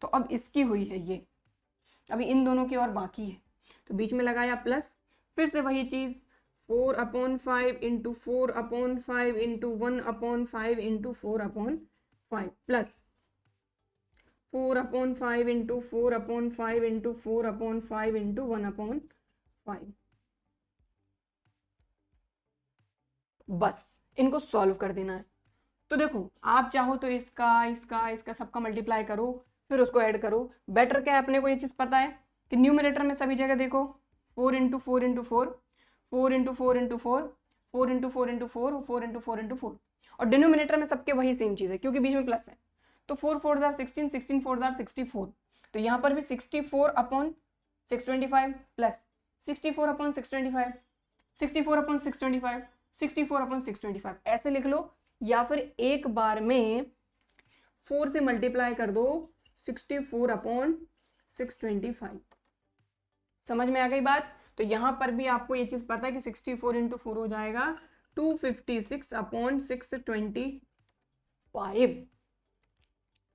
तो अब इसकी हुई है ये, अभी इन दोनों की और बाकी है, तो बीच में लगाया प्लस, फिर से वही चीज 4/5 into 4/5 into 1/5 into 4/5 plus 4/5 into 4/5 into 4/5 into 1/5। बस इनको सॉल्व कर देना है। तो देखो, आप चाहो तो इसका इसका इसका सबका मल्टीप्लाई करो, फिर उसको ऐड करो। बेटर क्या है, अपने को ये चीज पता है कि न्यूमरेटर में सभी जगह देखो 4 into 4 into 4, 4 into 4 into 4, 4 into 4 into 4, 4 into 4 into 4, और डिनोमिनेटर में सबके वही सेम चीज है क्योंकि बीच में प्लस है। तो 4 4 16, 16 4 64, तो यहाँ पर भी 64/625 प्लस 64/625, 64/625, 64/625 ऐसे लिख लो, या फिर एक बार में 4 से मल्टीप्लाई कर दो 64/625। समझ में आ गई बात? तो यहां पर भी आपको ये चीज पता है कि 64 इंटू 4 हो जाएगा 256/625।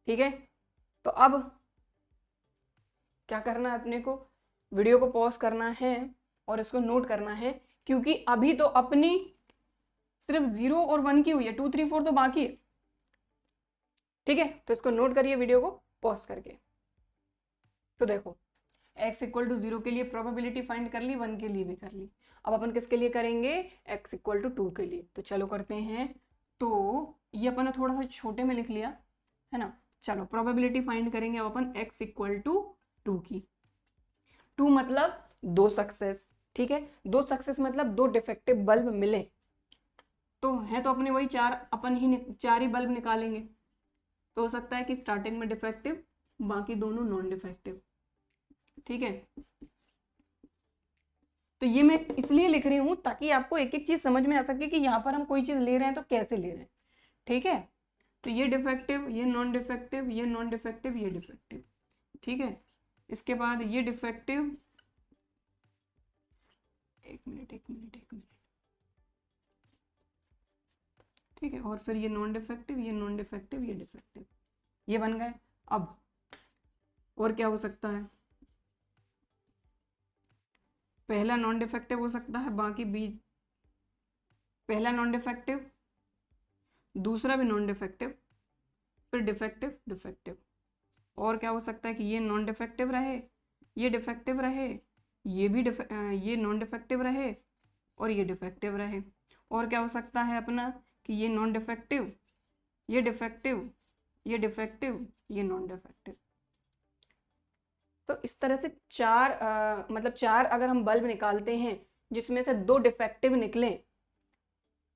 ठीक है, तो अब क्या करना है अपने को, वीडियो को पॉज करना है और इसको नोट करना है, क्योंकि अभी तो अपनी सिर्फ 0 और 1 की हुई है, 2 3 4 तो बाकी है। ठीक है, तो इसको नोट करिए वीडियो को पॉज करके। तो देखो, x इक्वल टू 0 के लिए प्रोबेबिलिटी फाइंड कर ली, 1 के लिए भी कर ली। अब अपन किसके लिए करेंगे, x इक्वल टू 2 के लिए। तो चलो करते हैं। तो ये अपन ने थोड़ा सा छोटे में लिख लिया है ना। चलो प्रोबेबिलिटी फाइंड करेंगे अब अपन x इक्वल टू 2 की। 2 मतलब 2 सक्सेस। ठीक है, 2 सक्सेस मतलब 2 डिफेक्टिव बल्ब मिले, तो है तो अपने वही 4, अपन ही 4 ही बल्ब निकालेंगे। तो हो सकता है कि स्टार्टिंग में डिफेक्टिव, बाकी दोनों नॉन डिफेक्टिव। ठीक है, तो ये मैं इसलिए लिख रही हूं ताकि आपको एक एक चीज समझ में आ सके कि यहाँ पर हम कोई चीज ले रहे हैं तो कैसे ले रहे हैं। ठीक है, तो ये डिफेक्टिव, ये नॉन डिफेक्टिव, ये नॉन डिफेक्टिव, ये डिफेक्टिव। ठीक है, इसके बाद ये डिफेक्टिव, एक मिनट। ठीक है, और फिर ये नॉन डिफेक्टिव, ये नॉन डिफेक्टिव, ये डिफेक्टिव, ये बन गए। अब और क्या हो सकता है, पहला नॉन डिफेक्टिव हो सकता है, बाकी बीच पहला नॉन डिफेक्टिव, दूसरा भी नॉन डिफेक्टिव, फिर डिफेक्टिव डिफेक्टिव। और क्या हो सकता है कि ये नॉन डिफेक्टिव रहे, ये डिफेक्टिव रहे, ये भी ये नॉन डिफेक्टिव रहे, और ये डिफेक्टिव रहे। और क्या हो सकता है अपना कि ये नॉन डिफेक्टिव, ये डिफेक्टिव, ये डिफेक्टिव, ये नॉन डिफेक्टिव। तो इस तरह से 4 मतलब 4 अगर हम बल्ब निकालते हैं जिसमें से 2 डिफेक्टिव निकले,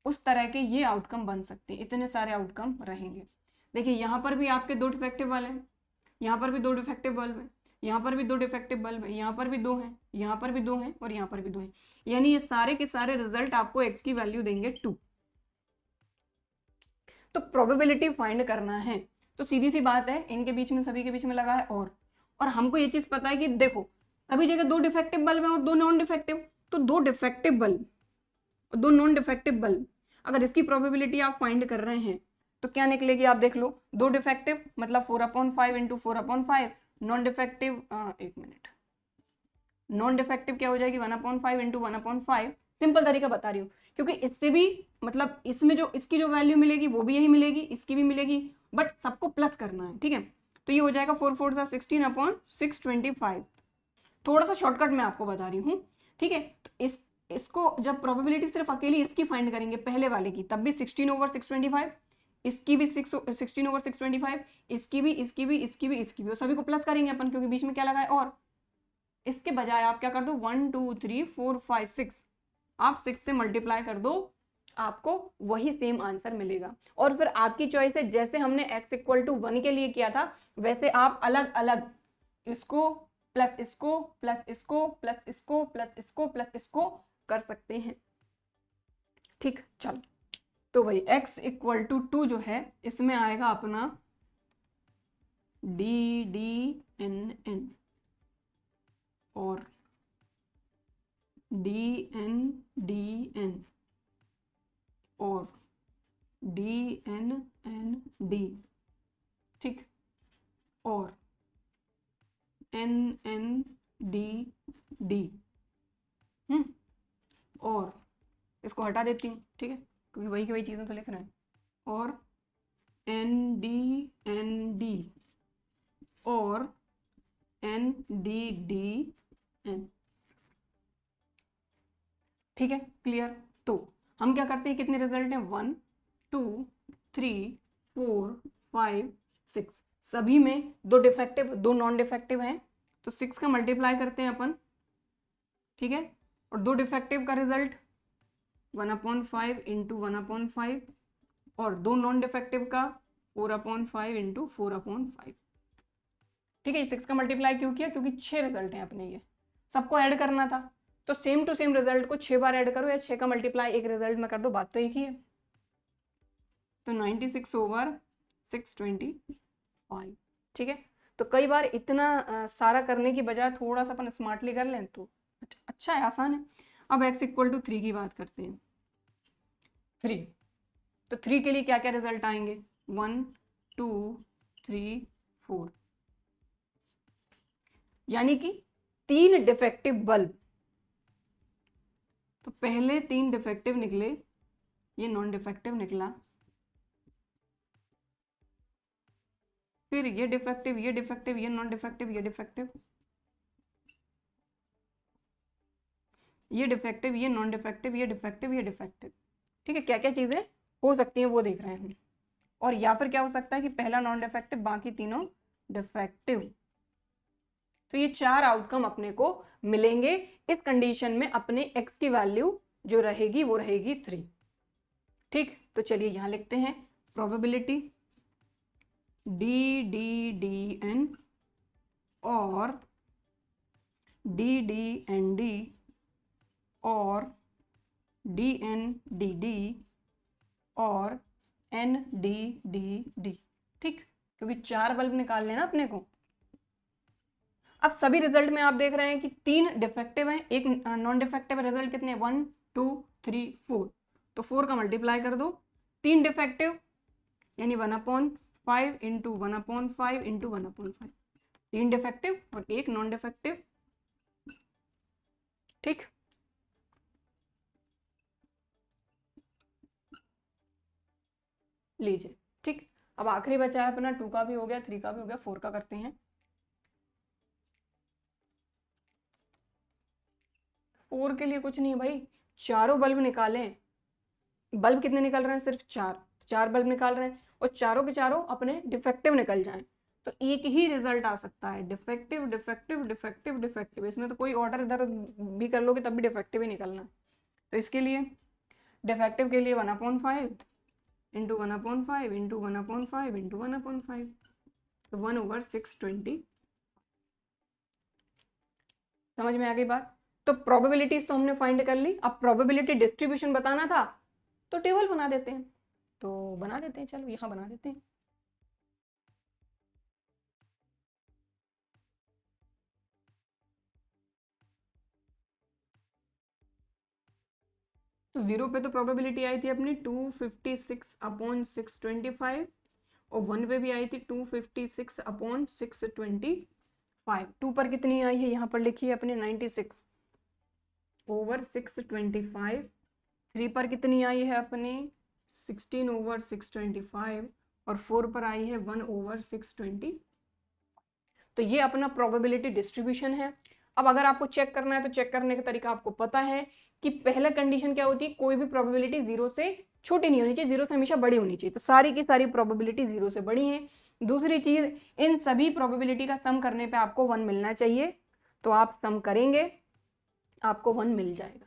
उस तरह के ये आउटकम बन सकते हैं। इतने सारे आउटकम रहेंगे। देखिए यहाँ पर भी आपके 2 डिफेक्टिव वाले हैं, यहाँ पर भी 2 डिफेक्टिव बल्ब हैं, यहाँ पर भी 2 डिफेक्टिव बल्ब हैं, यहाँ पर भी 2 हैं, यहाँ पर भी 2 हैं, और यहाँ पर भी 2 हैं। यानी ये सारे के सारे रिजल्ट आपको x की वैल्यू देंगे 2। तो प्रोबेबिलिटी फाइंड करना है, तो सीधी सी बात है, इनके बीच में सभी के बीच में लगा है और हमको ये चीज पता है कि देखो सभी जगह 2 डिफेक्टिव बल्ब है और 2 नॉन डिफेक्टिव, तो 2 डिफेक्टिव बल्ब और 2 नॉन डिफेक्टिव बल्ब, अगर इसकी प्रोबेबिलिटी आप फाइंड कर रहे हैं तो क्या निकलेगी, आप देख लो। 2 डिफेक्टिव मतलब 4/5 इंटू 4/5, नॉन डिफेक्टिव, एक मिनट, नॉन डिफेक्टिव क्या हो जाएगी 1/5 इंटू 1/5। सिंपल तरीका बता रही हूँ, क्योंकि इससे भी मतलब इसमें जो इसकी जो वैल्यू मिलेगी वो भी यही मिलेगी, इसकी भी मिलेगी, बट सबको प्लस करना है। ठीक है, तो ये हो जाएगा 4 4 16/625। थोड़ा सा शॉर्टकट मैं आपको बता रही हूँ। ठीक है, तो इसको जब प्रोबेबिलिटी सिर्फ अकेली इसकी फाइंड करेंगे पहले वाले की, तब भी 16/625, इसकी भी 16/625, इसकी भी, इसकी भी, इसकी भी, इसकी भी, और सभी को प्लस करेंगे अपन, क्योंकि बीच में क्या लगा है और, इसके बजाय आप क्या कर दो 1 2 3 4 5 6, आप 6 से मल्टीप्लाई कर दो, आपको वही सेम आंसर मिलेगा। और फिर आपकी चॉइस है, जैसे हमने x इक्वल टू 1 के लिए किया था वैसे आप अलग अलग इसको प्लस इसको प्लस इसको प्लस इसको प्लस इसको प्लस इसको कर सकते हैं। ठीक, चलो तो भाई x इक्वल टू 2 जो है इसमें आएगा अपना डी डी एन एन और डी एन और डी एन डी, ठीक, और एन डी डी, और इसको हटा देती हूँ, ठीक है, क्योंकि वही की वही चीज़ें तो लिख रहे हैं, और एन डी और एन डी डी एन, ठीक है, क्लियर। तो हम क्या करते हैं, कितने रिजल्ट हैं 1 2 3 4 5 6, सभी में 2 डिफेक्टिव 2 नॉन डिफेक्टिव हैं, तो 6 का मल्टीप्लाई करते हैं अपन, ठीक है, और 2 डिफेक्टिव का रिजल्ट 1/5 इंटू 1/5 और 2 नॉन डिफेक्टिव का 4/5 इंटू 4/5, ठीक है। 6 का मल्टीप्लाई क्यों किया, क्योंकि 6 रिजल्ट हैं अपने, ये सबको ऐड करना था, तो सेम टू सेम रिजल्ट को 6 बार ऐड करो या 6 का मल्टीप्लाई एक रिजल्ट में कर दो, बात तो एक ही है। तो 96/625, ठीक है। तो कई बार इतना सारा करने की बजाय थोड़ा सा अपन स्मार्टली कर लें तो अच्छा है, आसान है। अब x इक्वल टू 3 की बात करते हैं, 3, तो 3 के लिए क्या क्या रिजल्ट आएंगे 1 2 3 4, यानी कि 3 डिफेक्टिव बल्ब, तो पहले 3 डिफेक्टिव निकले, ये नॉन डिफेक्टिव निकला, फिर ये डिफेक्टिव ये डिफेक्टिव ये नॉन डिफेक्टिव ये डिफेक्टिव ये डिफेक्टिव ये नॉन डिफेक्टिव ये डिफेक्टिव ये डिफेक्टिव, ठीक है। क्या क्या चीजें हो सकती हैं वो देख रहे हैं हम, और या फिर क्या हो सकता है कि पहला नॉन डिफेक्टिव बाकी तीनों डिफेक्टिव, तो ये 4 आउटकम अपने को मिलेंगे इस कंडीशन में। अपने x की वैल्यू जो रहेगी वो रहेगी 3, ठीक। तो चलिए यहां लिखते हैं probability D D D N और डी डी एन डी और डी एन डी डी और एन डी डी डी, ठीक, क्योंकि 4 बल्ब निकालने ना अपने को। अब सभी रिजल्ट में आप देख रहे हैं कि 3 डिफेक्टिव हैं, एक नॉन डिफेक्टिव, रिजल्ट कितने 1 2 3 4, तो 4 का मल्टीप्लाई कर दो, 3 डिफेक्टिव यानी 1/5 इंटू 1/5 इंटू 1/5, 3 डिफेक्टिव और एक नॉन डिफेक्टिव, ठीक। लीजिए, ठीक। अब आखिरी बचा है अपना 2 का भी हो गया, 3 का भी हो गया, 4 का करते हैं। 4 के लिए कुछ नहीं है भाई, चारों बल्ब निकालें, बल्ब कितने निकल रहे हैं सिर्फ 4 बल्ब निकाल रहे हैं, और चारों के चारों अपने डिफेक्टिव निकल जाएं तो एक ही रिजल्ट आ सकता है, डिफेक्टिव डिफेक्टिव डिफेक्टिव डिफेक्टिव, इसमें तो कोई ऑर्डर इधर भी कर लोगे तब भी डिफेक्टिव ही निकलना है। तो इसके लिए डिफेक्टिव के लिए 1/5 इंटू 1/5 इंटू 1/5 इंटू 1/5, तो 1/620। समझ में आ गई बात। तो प्रोबेबिलिटीज तो हमने फाइंड कर ली, अब प्रोबेबिलिटी डिस्ट्रीब्यूशन बताना था तो टेबल बना देते हैं, तो बना देते हैं, चलो यहाँ बना देते हैं। तो 0 पे तो प्रोबेबिलिटी आई थी अपनी 256/625 और 1 पे भी आई थी 256/625। 2 पर कितनी आई है यहाँ पर लिखिए अपने 96/625। 3 पर कितनी आई है अपनी 16/625 और 4 पर आई है 1/620। तो ये अपना प्रोबेबिलिटी डिस्ट्रीब्यूशन है। अब अगर आपको चेक करना है तो चेक करने का तरीका आपको पता है कि पहला कंडीशन क्या होती है, कोई भी प्रोबेबिलिटी 0 से छोटी नहीं होनी चाहिए, 0 से हमेशा बड़ी होनी चाहिए, तो सारी की सारी प्रोबेबिलिटी 0 से बड़ी है। दूसरी चीज, इन सभी प्रोबेबिलिटी का सम करने पे आपको 1 मिलना चाहिए, तो आप सम करेंगे आपको 1 मिल जाएगा।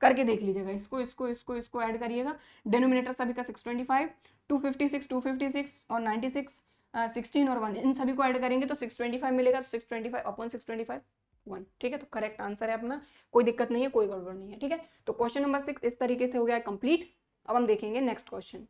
करके देख लीजिएगा, इसको इसको इसको इसको ऐड करिएगा, डिनोमिनेटर सभी का 625, 256 और 96, 16 और 1, इन सभी को ऐड करेंगे तो 625 मिलेगा, तो 625 अपॉन 625 1। ठीक है, तो करेक्ट आंसर है अपना, कोई दिक्कत नहीं है, कोई गड़बड़ नहीं है। ठीक है, तो क्वेश्चन नंबर 6 इस तरीके से हो गया कंप्लीट। अब हम देखेंगे नेक्स्ट क्वेश्चन।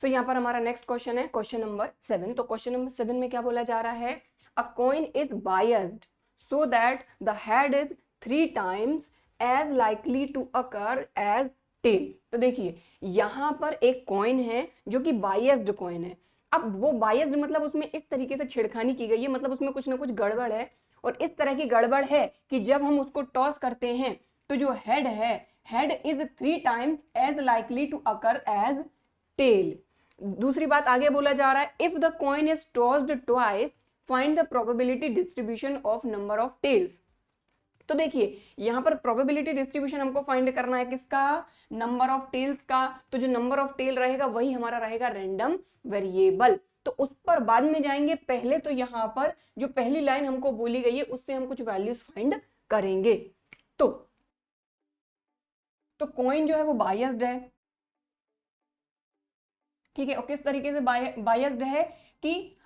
सो यहाँ पर हमारा नेक्स्ट क्वेश्चन है क्वेश्चन नंबर 7। तो क्वेश्चन नंबर 7 में क्या बोला जा रहा है, a coin is biased so that the head is 3 times as likely to occur as tail. तो देखिए यहाँ पर एक कॉइन है जो कि बायस्ड कॉइन है। अब वो बायस्ड मतलब उसमें इस तरीके से छेड़खानी की गई है, मतलब उसमें कुछ ना कुछ गड़बड़ है, और इस तरह की गड़बड़ है कि जब हम उसको टॉस करते हैं तो जो हेड है, head is 3 times as likely to occur as tail. दूसरी बात आगे बोला जा रहा है, if the coin is tossed twice find the probability distribution of number of tails. तो देखिए यहां पर प्रोबेबिलिटी डिस्ट्रीब्यूशन हमको फाइंड करना है किसका, नंबर ऑफ टेल्स का। तो जो नंबर ऑफ टेल रहेगा वही हमारा रहेगा रैंडम वेरिएबल, तो उस पर बाद में जाएंगे। पहले तो यहां पर जो पहली लाइन हमको बोली गई है उससे हम कुछ वैल्यूज फाइंड करेंगे। तो कॉइन जो है वो बायस्ड है, ठीक है, और किस तरीके से बायस्ड है कि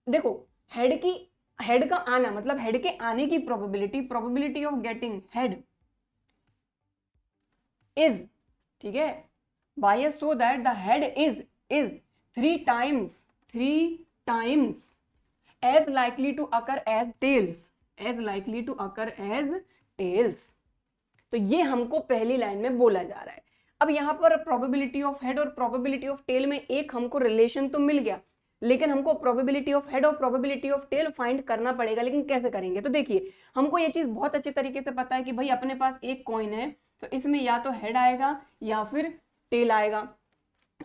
देखो हेड का आना मतलब हेड के आने की probability of getting head is, ठीक है, biased so that the head is 3 times as likely to occur as tails. तो ये हमको पहली लाइन में बोला जा रहा है। अब यहाँ पर प्रोबेबिलिटी ऑफ हेड और प्रोबेबिलिटी ऑफ टेल में एक हमको रिलेशन तो मिल गया, लेकिन हमको प्रोबेबिलिटी ऑफ हेड और प्रोबेबिलिटी ऑफ टेल फाइंड करना पड़ेगा। लेकिन कैसे करेंगे, तो देखिए हमको ये चीज बहुत अच्छे तरीके से पता है कि भाई अपने पास एक कॉइन है तो इसमें या तो हेड आएगा या फिर टेल आएगा।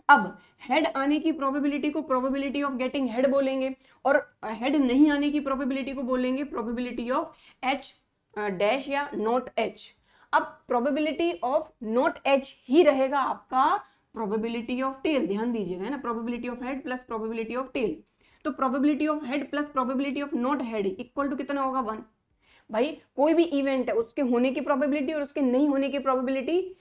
अब हेड आने की प्रोबेबिलिटी को प्रोबेबिलिटी ऑफ गेटिंग हेड बोलेंगे, और हेड नहीं आने की प्रोबेबिलिटी को बोलेंगे प्रोबेबिलिटी ऑफ एच डैश या नॉट एच। अब प्रोबेबिलिटी ऑफ नॉट एच ही रहेगा आपका प्रोबेबिलिटी ऑफ टेल, ध्यान दीजिएगा, है ना, probability of head plus probability of tail. तो probability of head plus probability of not head equal to कितना होगा, 1। भाई कोई भी इवेंट है उसके होने की प्रोबेबिलिटी और उसके नहीं होने की प्रोबेबिलिटी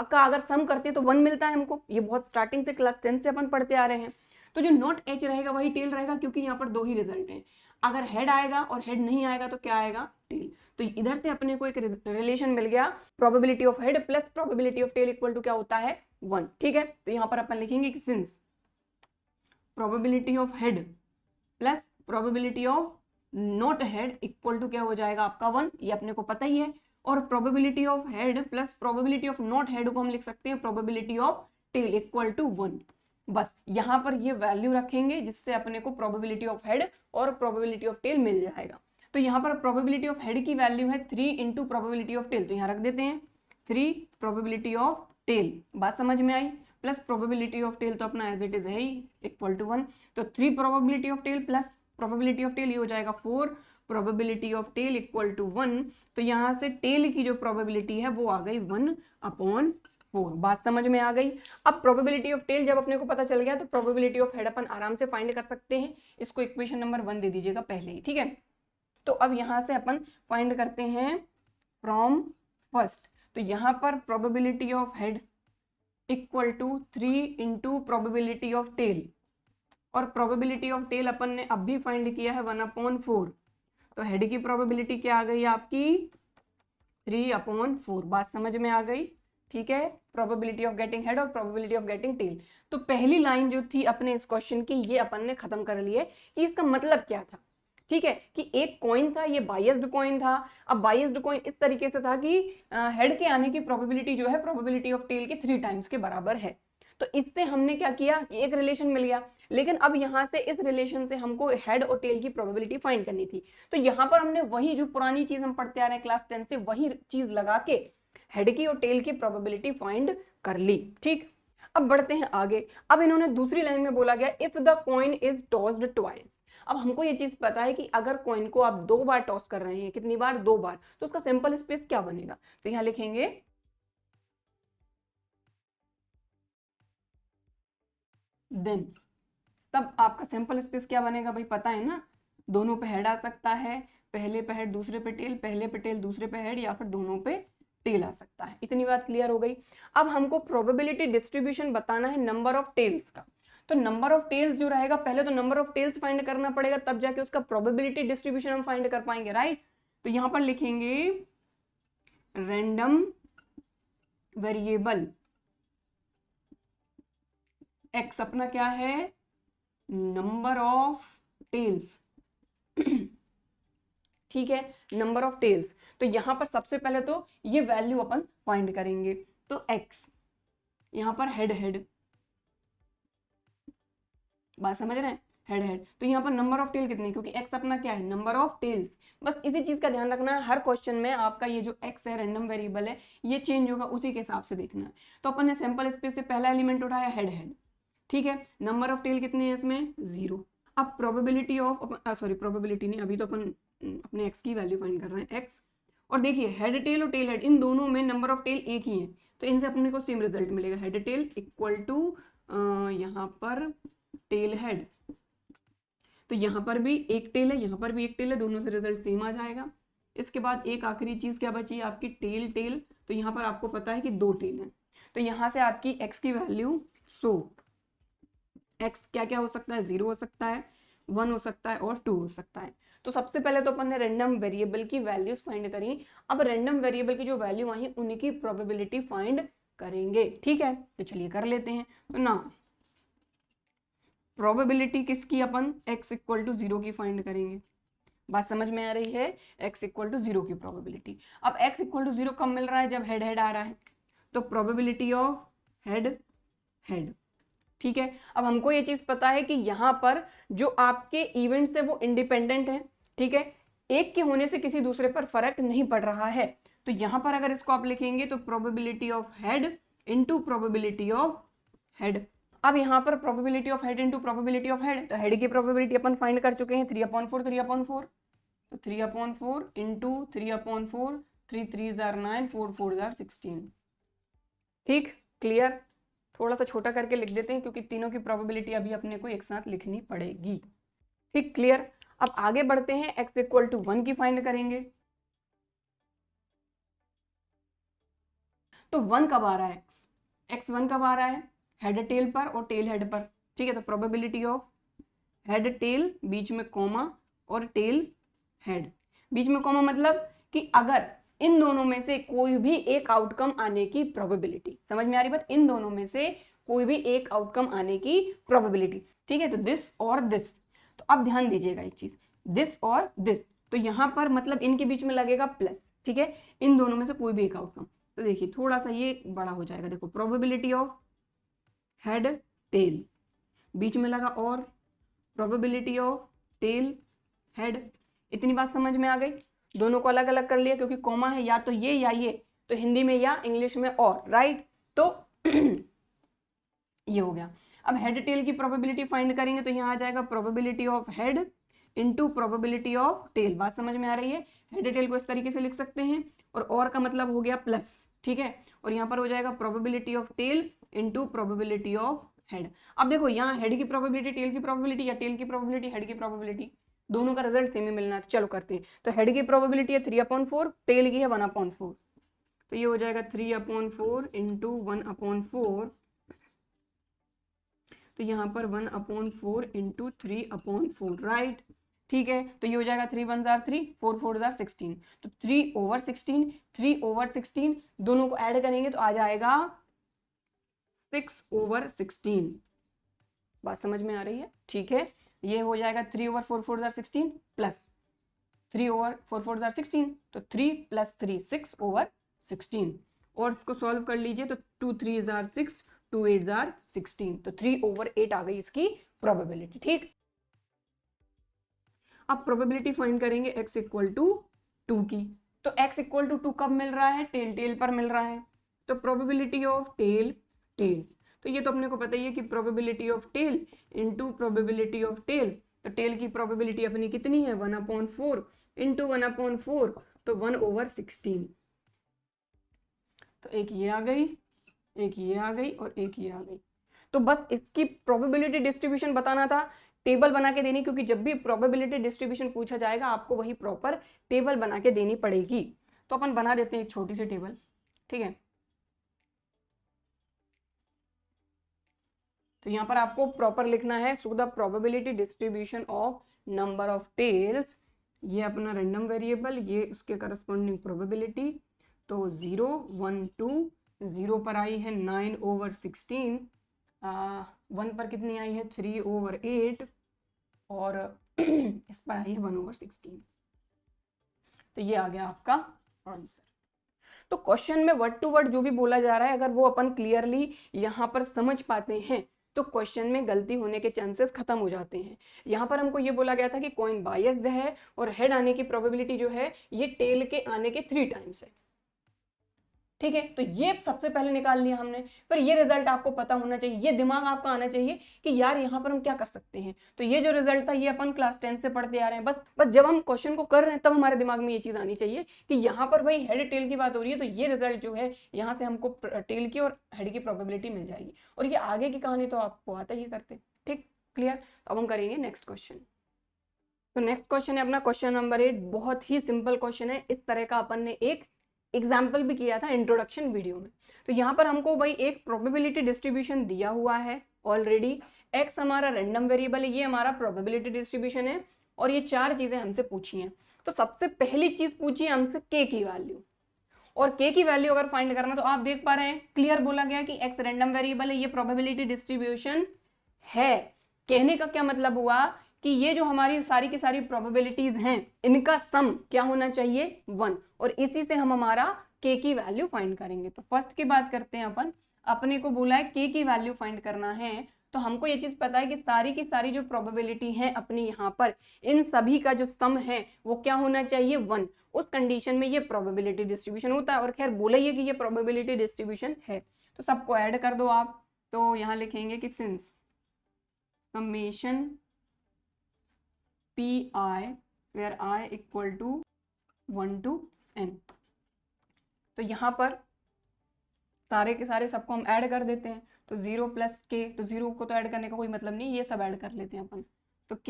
का अगर सम करते हैं तो 1 मिलता है हमको। ये बहुत स्टार्टिंग से क्लास 10 से अपन पढ़ते आ रहे हैं। तो जो नॉट एच रहेगा वही टेल रहेगा, क्योंकि यहाँ पर 2 ही रिजल्ट हैं, अगर हेड आएगा और हेड नहीं आएगा तो क्या आएगा, टेल। तो इधर से अपने को एक रिलेशन मिल गया, probability of head plus probability of tail equal to क्या होता है, 1। ठीक है, तो यहाँ पर अपन लिखेंगे कि since probability of head plus probability of not head equal to क्या हो जाएगा आपका 1, ये अपने को पता ही है। और probability of head plus probability of not head को हम लिख सकते हैं probability of tail equal to 1। बस यहां पर ये वैल्यू रखेंगे जिससे अपने को प्रोबेबिलिटी ऑफ हेड और प्रोबेबिलिटी ऑफ टेल मिल जाएगा। तो यहाँ पर प्रोबेबिलिटी ऑफ हेड की वैल्यू है 3 इंटू प्रोबेबिलिटी ऑफ टेल, तो यहाँ रख देते हैं 3 प्रोबेबिलिटी ऑफ टेल, बात समझ में आई, प्लस प्रोबेबिलिटी ऑफ टेल तो अपना एज इट इज है ही इक्वल टू 1। तो 3 probability of tail plus probability of tail ये हो जाएगा 4 probability of tail equal to 1। तो यहाँ से टेल की जो प्रोबेबिलिटी है वो आ गई 1/4, बात समझ में आ गई। अब प्रोबेबिलिटी ऑफ टेल जब अपने को पता चल गया तो प्रोबेबिलिटी ऑफ हेड अपन आराम से फाइंड कर सकते हैं। इसको इक्वेशन नंबर 1 दे दीजिएगा पहले ही, ठीक है। तो अब यहाँ से अपन फाइंड करते हैं फ्रॉम फर्स्ट। तो यहाँ पर probability of head equal to 3 into probability of tail, और प्रोबेबिलिटी ऑफ टेल अपन ने अब भी फाइंड किया है 1/4। तो हेड की प्रोबेबिलिटी क्या आ गई आपकी 3/4, बात समझ में आ गई, ठीक है। प्रोबेबिलिटी ऑफ गेटिंग हेड और प्रोबेबिलिटी ऑफ गेटिंग टेल। तो पहली लाइन जो थी अपने इस क्वेश्चन की ये अपन ने खत्म कर लिए कि इसका मतलब क्या था, ठीक है, कि एक कॉइन था, ये बायस्ड कॉइन था। अब बायस्ड कॉइन इस तरीके से था कि हेड के आने की प्रोबेबिलिटी जो है प्रोबेबिलिटी ऑफ टेल के 3 टाइम्स के बराबर है। तो इससे हमने क्या किया कि एक रिलेशन मिल गया, लेकिन अब यहाँ से इस रिलेशन से हमको हेड और टेल की प्रोबेबिलिटी फाइंड करनी थी। तो यहाँ पर हमने वही जो पुरानी चीज हम पढ़ते आ रहे हैं क्लास 10 से, वही चीज लगा के हेड की और टेल की प्रोबेबिलिटी फाइंड कर ली, ठीक। अब बढ़ते हैं आगे। अब इन्होंने दूसरी लाइन में बोला गया if the coin is tossed twice. अब हमको ये चीज पता है कि अगर कॉइन को आप 2 बार टॉस कर रहे हैं, कितनी बार, 2 बार, तो उसका सैंपल स्पेस क्या बनेगा। तो यहाँ लिखेंगे देन, तब आपका सैंपल स्पेस क्या बनेगा भाई, पता है ना, दोनों पे हेड आ सकता है पहले पे हेड दूसरे पे टेल, पहले पे टेल दूसरे पे हेड, या फिर दोनों पे टेल आ सकता है। इतनी बात क्लियर हो गई। अब हमको प्रोबेबिलिटी डिस्ट्रीब्यूशन बताना है नंबर ऑफ टेल्स का। तो नंबर ऑफ टेल्स जो रहेगा, पहले तो नंबर ऑफ टेल्स फाइंड करना पड़ेगा, तब जाके उसका प्रोबेबिलिटी डिस्ट्रीब्यूशन हम फाइंड कर पाएंगे, राइट। तो यहां पर लिखेंगे रैंडम वेरिएबल एक्स अपना क्या है, नंबर ऑफ टेल्स। ठीक है, नंबर ऑफ टेल्स। तो यहां पर सबसे पहले तो ये वैल्यू अपन फाइंड करेंगे। तो एक्स यहां पर हेड हेड, बात समझ रहे हैं, हेड हेड। तो यहाँ पर नंबर ऑफ टेल कितनी, क्योंकि एक्स अपना क्या है, नंबर ऑफ टेल्स। बस इसी चीज का ध्यान रखना है, हर क्वेश्चन में आपका ये जो एक्स है रैंडम वेरिएबल है, ये चेंज होगा, उसी के हिसाब से देखना है। तो अपन ने सैंपल स्पेस से पहला एलिमेंट उठाया हेड हेड, ठीक है। नंबर ऑफ टेल कितने हैं इसमें, 0। अब प्रोबेबिलिटी ऑफ, सॉरी प्रोबेबिलिटी नहीं, अभी तो अपन अपने एक्स की वैल्यू फाइंड कर रहे हैं, एक्स। और देखिए हेड टेल और टेल हेड, इन दोनों में नंबर ऑफ टेल एक ही है, तो इनसे अपने को सेम रिजल्ट मिलेगा, हेड टेल इक्वल टू यहाँ पर टेल हेड। तो यहाँ पर भी एक टेल है, यहाँ पर भी एक टेल है, दोनों से रिजल्ट सेम आ जाएगा। इसके बाद एक आखिरी चीज क्या बची, आपकी टेल टेल। तो यहाँ पर आपको पता है कि 2 टेल है, तो यहाँ से आपकी एक्स की वैल्यू, सो एक्स क्या क्या हो सकता है, 0 हो सकता है, 1 हो सकता है और 2 हो सकता है। तो सबसे पहले तो अपन ने रैंडम वेरिएबल की वैल्यूज फाइंड करी। अब रैंडम वेरिएबल की जो वैल्यू आई उनकी प्रोबेबिलिटी फाइंड करेंगे, ठीक है। तो चलिए कर लेते हैं। तो ना प्रोबेबिलिटी किसकी, अपन x इक्वल टू 0 की फाइंड करेंगे। बात समझ में आ रही है, x इक्वल टू 0 की प्रोबेबिलिटी। अब x इक्वल टू 0 कब मिल रहा है, जब हेड हेड आ रहा है। तो प्रोबेबिलिटी ऑफ हेड हेड, ठीक है। अब हमको ये चीज पता है कि यहाँ पर जो आपके इवेंट्स है वो इंडिपेंडेंट है, ठीक है, एक के होने से किसी दूसरे पर फर्क नहीं पड़ रहा है। तो यहाँ पर अगर इसको आप लिखेंगे तो probability of head into probability of head. अब यहाँ पर probability of head into probability of head, तो हेड की प्रोबेबिलिटी अपन फाइंड कर चुके हैं 3/4, 3/4। तो 3/4 इंटू 3/4, 3 3 जार 9, 4 4 जार 16। ठीक, क्लियर। थोड़ा सा छोटा करके लिख देते हैं क्योंकि तीनों की प्रोबेबिलिटी अभी अपने को एक साथ लिखनी पड़ेगी। ठीक, क्लियर। अब आगे बढ़ते हैं, x इक्वल टू 1 की फाइंड करेंगे। तो 1 कब आ रहा है, x 1 कब आ रहा है, हेड टेल पर और टेल हेड पर, ठीक है। तो प्रोबेबिलिटी ऑफ हेड टेल, बीच में कॉमा, और टेल हेड, बीच में कॉमा, मतलब कि अगर इन दोनों में से कोई भी एक आउटकम आने की प्रोबेबिलिटी, समझ में आ रही बात, इन दोनों में से कोई भी एक आउटकम आने की प्रोबेबिलिटी, ठीक है। तो दिस और दिस। तो अब ध्यान दीजिएगा एक चीज, दिस और दिस, तो यहां पर मतलब इनके बीच में लगेगा प्लस, ठीक है, इन दोनों में से कोई भी एक आउटकम। तो देखिए थोड़ा सा ये बड़ा हो जाएगा, देखो प्रोबेबिलिटी ऑफ हेड टेल, बीच में लगा और, प्रोबेबिलिटी ऑफ टेल हेड। इतनी बात समझ में आ गई। दोनों को अलग अलग कर लिया क्योंकि कॉमा है, या तो ये या ये, तो हिंदी में या इंग्लिश में और, राइट। तो ये हो गया। अब हेड टेल की प्रोबेबिलिटी फाइंड करेंगे तो यहाँ आ जाएगा probability of head into probability of tail. बात समझ में आ रही है, हेड टेल को इस तरीके से लिख सकते हैं, और का मतलब हो गया प्लस, ठीक है। और यहाँ पर हो जाएगा probability of tail into probability of head. अब देखो यहाँ हेड की प्रोबेबिलिटी, टेल की प्रोबेबिलिटी, या टेल की प्रोबेबिलिटी, हेड की प्रोबेबिलिटी, दोनों का रिजल्ट सेम ही मिलना है। तो चलो करते हैं। तो हेड की प्रोबेबिलिटी है 3/4, टेल की है 1/4। तो ये हो जाएगा 3/4 इंटू 1/4। तो यहाँ पर 1/4 इंटू 3/4, राइट, ठीक है। तो ये हो जाएगा 3 1 जार 3, 4 4 जार 16। तो 3/16, 3/16 दोनों को ऐड करेंगे तो आ जाएगा 6/16। बात समझ में आ रही है, ठीक है। ये हो जाएगा 3/4 4 जार 16 प्लस 3/4 4 जार 16, तो 3 + 3 6/16। और इसको सॉल्व कर लीजिए तो 2 3 जार 6, 2 8 जार 16, तो 3/8 आ गई इसकी प्रोबेबिलिटी, ठीक। अब प्रोबेबिलिटी फाइंड करेंगे x इक्वल टू 2 की। तो x इक्वल टू 2 कब मिल रहा है, टेल टेल पर मिल रहा है। तो प्रोबेबिलिटी ऑफ टेल टेल, तो ये तो अपने को पता ही है कि probability of tail into probability of tail. तो टेल की प्रोबेबिलिटी अपनी कितनी है, 1/4 इंटू 1/4, तो 1/16। तो एक ये आ गई, एक ये आ गई, और एक ये आ गई। तो बस इसकी प्रोबेबिलिटी डिस्ट्रीब्यूशन बताना था। टेबल बना के देनी, क्योंकि जब भी प्रोबेबिलिटी डिस्ट्रीब्यूशन पूछा जाएगा आपको वही प्रॉपर टेबल बना के देनी पड़ेगी। तो अपन बना देते हैं एक छोटी सी टेबल, ठीक है। तो यहाँ पर आपको प्रॉपर लिखना है, so the probability distribution of number of tails, ये अपना रैंडम वेरिएबल, ये उसके करस्पॉन्डिंग प्रोबेबिलिटी। तो 0 1 2, 0 पर आई है 9/16, 1 पर कितनी आई है 3/8, और इस पर आई है 1/16। तो ये आ गया आपका आंसर। तो क्वेश्चन में वर्ड टू वर्ड जो भी बोला जा रहा है, अगर वो अपन क्लियरली यहाँ पर समझ पाते हैं तो क्वेश्चन में गलती होने के चांसेस खत्म हो जाते हैं। यहाँ पर हमको ये बोला गया था कि कॉइन बायस्ड है और हेड आने की प्रोबेबिलिटी जो है ये टेल के आने के 3 टाइम्स है, ठीक है। तो ये सबसे पहले निकाल लिया हमने। पर ये रिजल्ट आपको पता होना चाहिए, ये दिमाग आपका आना चाहिए कि यार यहाँ पर हम क्या कर सकते हैं। तो ये जो रिजल्ट था ये अपन क्लास 10 से पढ़ते आ रहे हैं, बस जब हम क्वेश्चन को कर रहे हैं तब हमारे दिमाग में ये चीज आनी चाहिए कि यहाँ पर भाई हेड टेल की बात हो रही है, तो ये रिजल्ट जो है यहाँ से हमको टेल की और हेड की प्रोबेबिलिटी मिल जाएगी। और ये आगे की कहानी तो आपको आता ही करते, ठीक, क्लियर। तो अब हम करेंगे नेक्स्ट क्वेश्चन। तो नेक्स्ट क्वेश्चन है अपना क्वेश्चन नंबर 8। बहुत ही सिंपल क्वेश्चन है, इस तरह का अपन ने एक एग्जाम्पल भी किया था इंट्रोडक्शन वीडियो में। तो यहाँ पर हमको भाई एक प्रोबेबिलिटी डिस्ट्रीब्यूशन दिया हुआ है ऑलरेडी, एक्स हमारा रैंडम वेरिएबल है, ये हमारा प्रोबेबिलिटी डिस्ट्रीब्यूशन है, और ये 4 चीजें हमसे पूछी हैं। तो सबसे पहली चीज पूछी है हमसे के की वैल्यू, और के की वैल्यू अगर फाइंड करना तो आप देख पा रहे हैं क्लियर बोला गया कि एक्स रैंडम वेरिएबल है, ये प्रोबेबिलिटी डिस्ट्रीब्यूशन है। कहने का क्या मतलब हुआ कि ये जो हमारी सारी की सारी प्रोबेबिलिटीज हैं इनका सम क्या होना चाहिए 1, और इसी से हम हमारा के की वैल्यू फाइंड करेंगे। तो फर्स्ट की बात करते हैं अपन, अपने को बोला है के की वैल्यू फाइंड करना है, तो हमको ये चीज पता है कि सारी की सारी जो प्रोबेबिलिटी है अपनी यहाँ पर इन सभी का जो सम है वो क्या होना चाहिए 1। उस कंडीशन में ये प्रोबेबिलिटी डिस्ट्रीब्यूशन होता है, और खैर बोला ही है कि ये प्रोबेबिलिटी डिस्ट्रीब्यूशन है। तो सबको ऐड कर दो आप, तो यहाँ लिखेंगे कि since summation P I where I equal to 1 to n। तो यहाँ पर सारे के सारे सबको हम ऐड कर देते हैं, तो 0 + k, तो 0 को तो ऐड करने का कोई मतलब नहीं, ये सब ऐड कर लेते हैं अपन। तो k,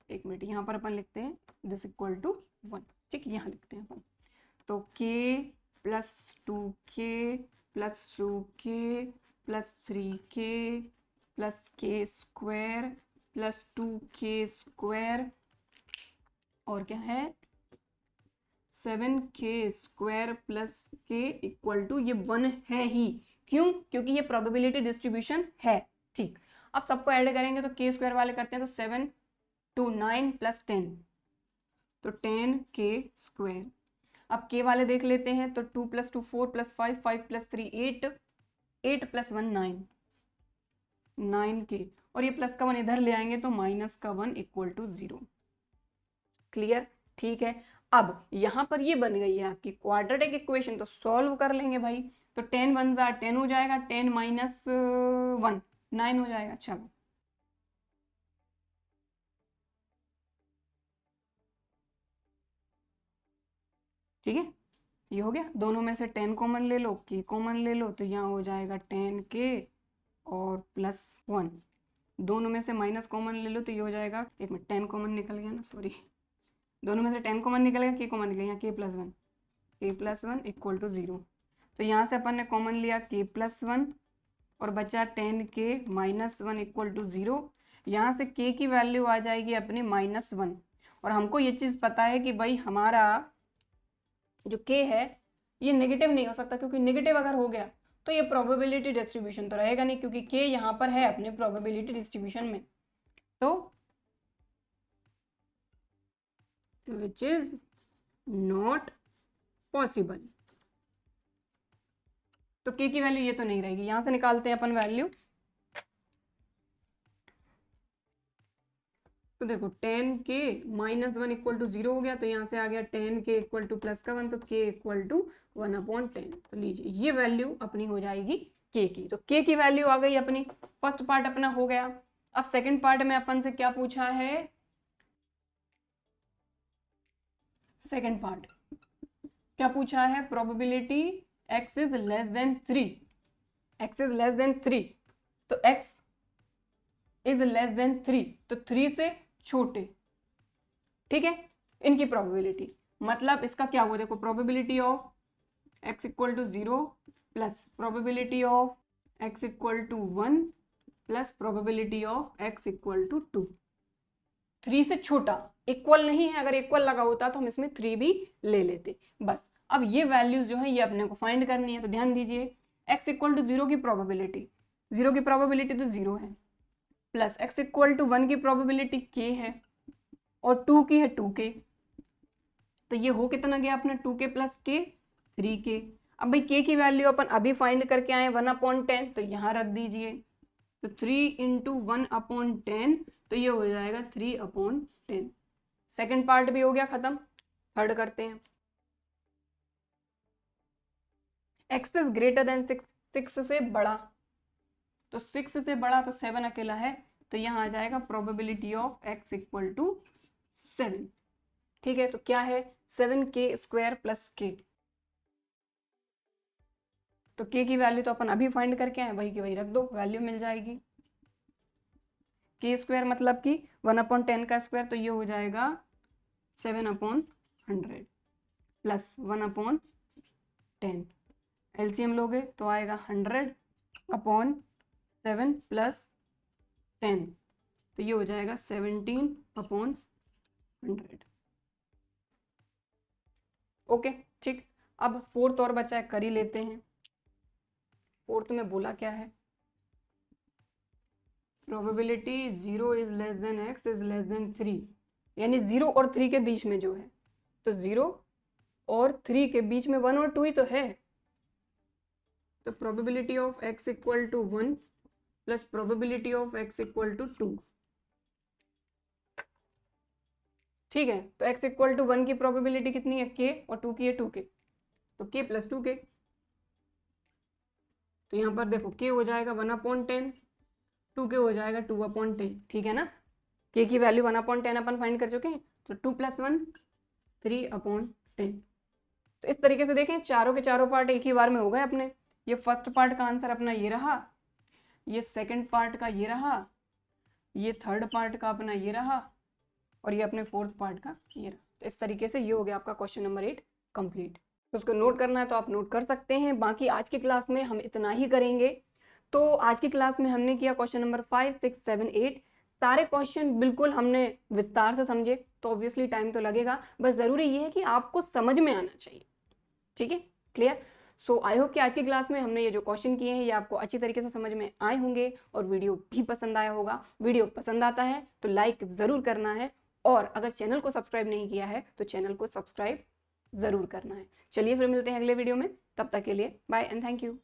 एक मिनट, यहाँ पर अपन लिखते हैं दिस इक्वल टू 1, ठीक, यहाँ लिखते हैं अपन। तो k + 2k + 2k + 3k + k² + 2k², और क्या है 7k² + k = ये 1 है ही। क्यों? क्योंकि ये प्रोबेबिलिटी डिस्ट्रीब्यूशन है, ठीक। अब सबको ऐड करेंगे तो k² वाले करते हैं, तो 7 2 9 + 10, तो 10k²। अब k वाले देख लेते हैं, तो 2 + 2 4 + 5 5 + 3 8 8 + 1 9 9k, और ये प्लस का 1 इधर ले आएंगे तो माइनस का 1 = 0। क्लियर, ठीक है। अब यहाँ पर ये बन गई है आपकी क्वाड्रेटिक इक्वेशन, तो सॉल्व कर लेंगे भाई। तो 10 1 ज़ा 10 हो जाएगा, 10 - 1 9 हो जाएगा। चलो ठीक है, ये हो गया। दोनों में से 10 कॉमन ले लो, k कॉमन ले लो, तो यहाँ हो जाएगा 10k और +1। दोनों में से माइनस कॉमन ले लो, तो ये हो जाएगा, एक मिनट 10 कॉमन निकल गया ना, सॉरी, दोनों में से 10 कॉमन निकल गया, k कॉमन निकल गया, k + 1 = 0। तो यहाँ से अपन ने कॉमन लिया k + 1 और बचा 10k - 1 = 0। यहाँ से k की वैल्यू आ जाएगी अपनी -1, और हमको ये चीज़ पता है कि भाई हमारा जो k है ये नेगेटिव नहीं हो सकता, क्योंकि नेगेटिव अगर हो गया तो ये प्रोबेबिलिटी डिस्ट्रीब्यूशन तो रहेगा नहीं, क्योंकि k यहाँ पर है अपने प्रोबेबिलिटी डिस्ट्रीब्यूशन में, तो विच इज नॉट पॉसिबल। तो k की वैल्यू ये तो नहीं रहेगी। यहां से निकालते हैं अपन वैल्यू, तो देखो 10k - 1 = 0 हो गया, तो यहाँ से आ गया 10k = +1, तो k = 1/10। तो लीजिए ये वैल्यू अपनी हो जाएगी k की। तो k की वैल्यू आ गई अपनी, फर्स्ट पार्ट अपना हो गया। अब सेकंड पार्ट में अपन से क्या पूछा है, सेकंड पार्ट क्या पूछा है, probability x is less than 3, x is less than 3, तो x इज लेस देन 3, तो 3 से छोटे, ठीक है, इनकी प्रोबेबिलिटी, मतलब इसका क्या हुआ, देखो probability of x equal to 0 plus probability of x equal to 1 plus probability of x equal to 2। 3 से छोटा, इक्वल नहीं है, अगर इक्वल लगा होता तो हम इसमें 3 भी ले लेते। बस अब ये वैल्यूज जो है ये अपने को फाइंड करनी है, तो ध्यान दीजिए x इक्वल टू 0 की प्रोबेबिलिटी, 0 की प्रोबेबिलिटी तो 0 है, प्लस x इक्वल टू 1 की प्रोबेबिलिटी k है, और 2 की है 2k, तो ये हो कितना गया अपना 2k प्लस k 3k। अब भाई k की वैल्यू अपन अभी फाइंड करके आए 1/10, तो यहाँ रख दीजिए, तो 3 इंटू 1/10, तो ये हो जाएगा 3/10। सेकेंड पार्ट भी हो गया खत्म, थर्ड करते हैं। x इज ग्रेटर देन 6, 6 से बड़ा, तो 6 से बड़ा तो 7 अकेला है, तो यहाँ आ जाएगा probability of x equal to 7, ठीक है, तो क्या है 7k² प्लस k, तो k की वैल्यू तो अपन अभी फाइंड करके आए, वही की वही रख दो, वैल्यू मिल जाएगी। k² मतलब कि 1/10 का स्क्वायर, तो ये हो जाएगा 7/100 प्लस 1/10, एलसीएम लोगे तो आएगा 100/7 प्लस 10, तो ये हो जाएगा 17/100। ओके ठीक, अब फोर्थ और बचा है, कर ही लेते हैं। फोर्थ में बोला क्या है, probability 0 is less than x is less than 3, यानी 0 और 3 के बीच में जो है, तो 0 और 3 के बीच में 1 और 2 ही तो है, तो probability of x equal to 1 plus probability of x equal to 2, ठीक है, तो x इक्वल टू 1 की प्रोबेबिलिटी कितनी है k, और 2 की है 2k, तो k प्लस 2k, तो यहाँ पर देखो k हो जाएगा 1/10, 2k हो जाएगा 2/10, ठीक है ना, k की वैल्यू 1/10 अपन फाइंड कर चुके हैं, तो 2 + 1 3/10। तो इस तरीके से देखें चारों के चारों पार्ट एक ही बार में हो गए अपने, ये फर्स्ट पार्ट का आंसर अपना ये रहा, ये सेकंड पार्ट का ये रहा, ये थर्ड पार्ट का अपना ये रहा, और ये अपने फोर्थ पार्ट का ये रहा। तो इस तरीके से ये हो गया आपका क्वेश्चन नंबर 8 कंप्लीट। तो उसको नोट करना है तो आप नोट कर सकते हैं, बाकी आज की क्लास में हम इतना ही करेंगे। तो आज की क्लास में हमने किया क्वेश्चन नंबर 5, 6, 7, 8, सारे क्वेश्चन बिल्कुल हमने विस्तार से समझे, तो ऑब्वियसली टाइम तो लगेगा, बस ज़रूरी ये है कि आपको समझ में आना चाहिए, ठीक है, क्लियर। सो आई होप कि आज की क्लास में हमने ये जो क्वेश्चन किए हैं ये आपको अच्छी तरीके से समझ में आए होंगे और वीडियो भी पसंद आया होगा। वीडियो पसंद आता है तो लाइक ज़रूर करना है, और अगर चैनल को सब्सक्राइब नहीं किया है तो चैनल को सब्सक्राइब ज़रूर करना है। चलिए फिर मिलते हैं अगले वीडियो में, तब तक के लिए बाय एंड थैंक यू।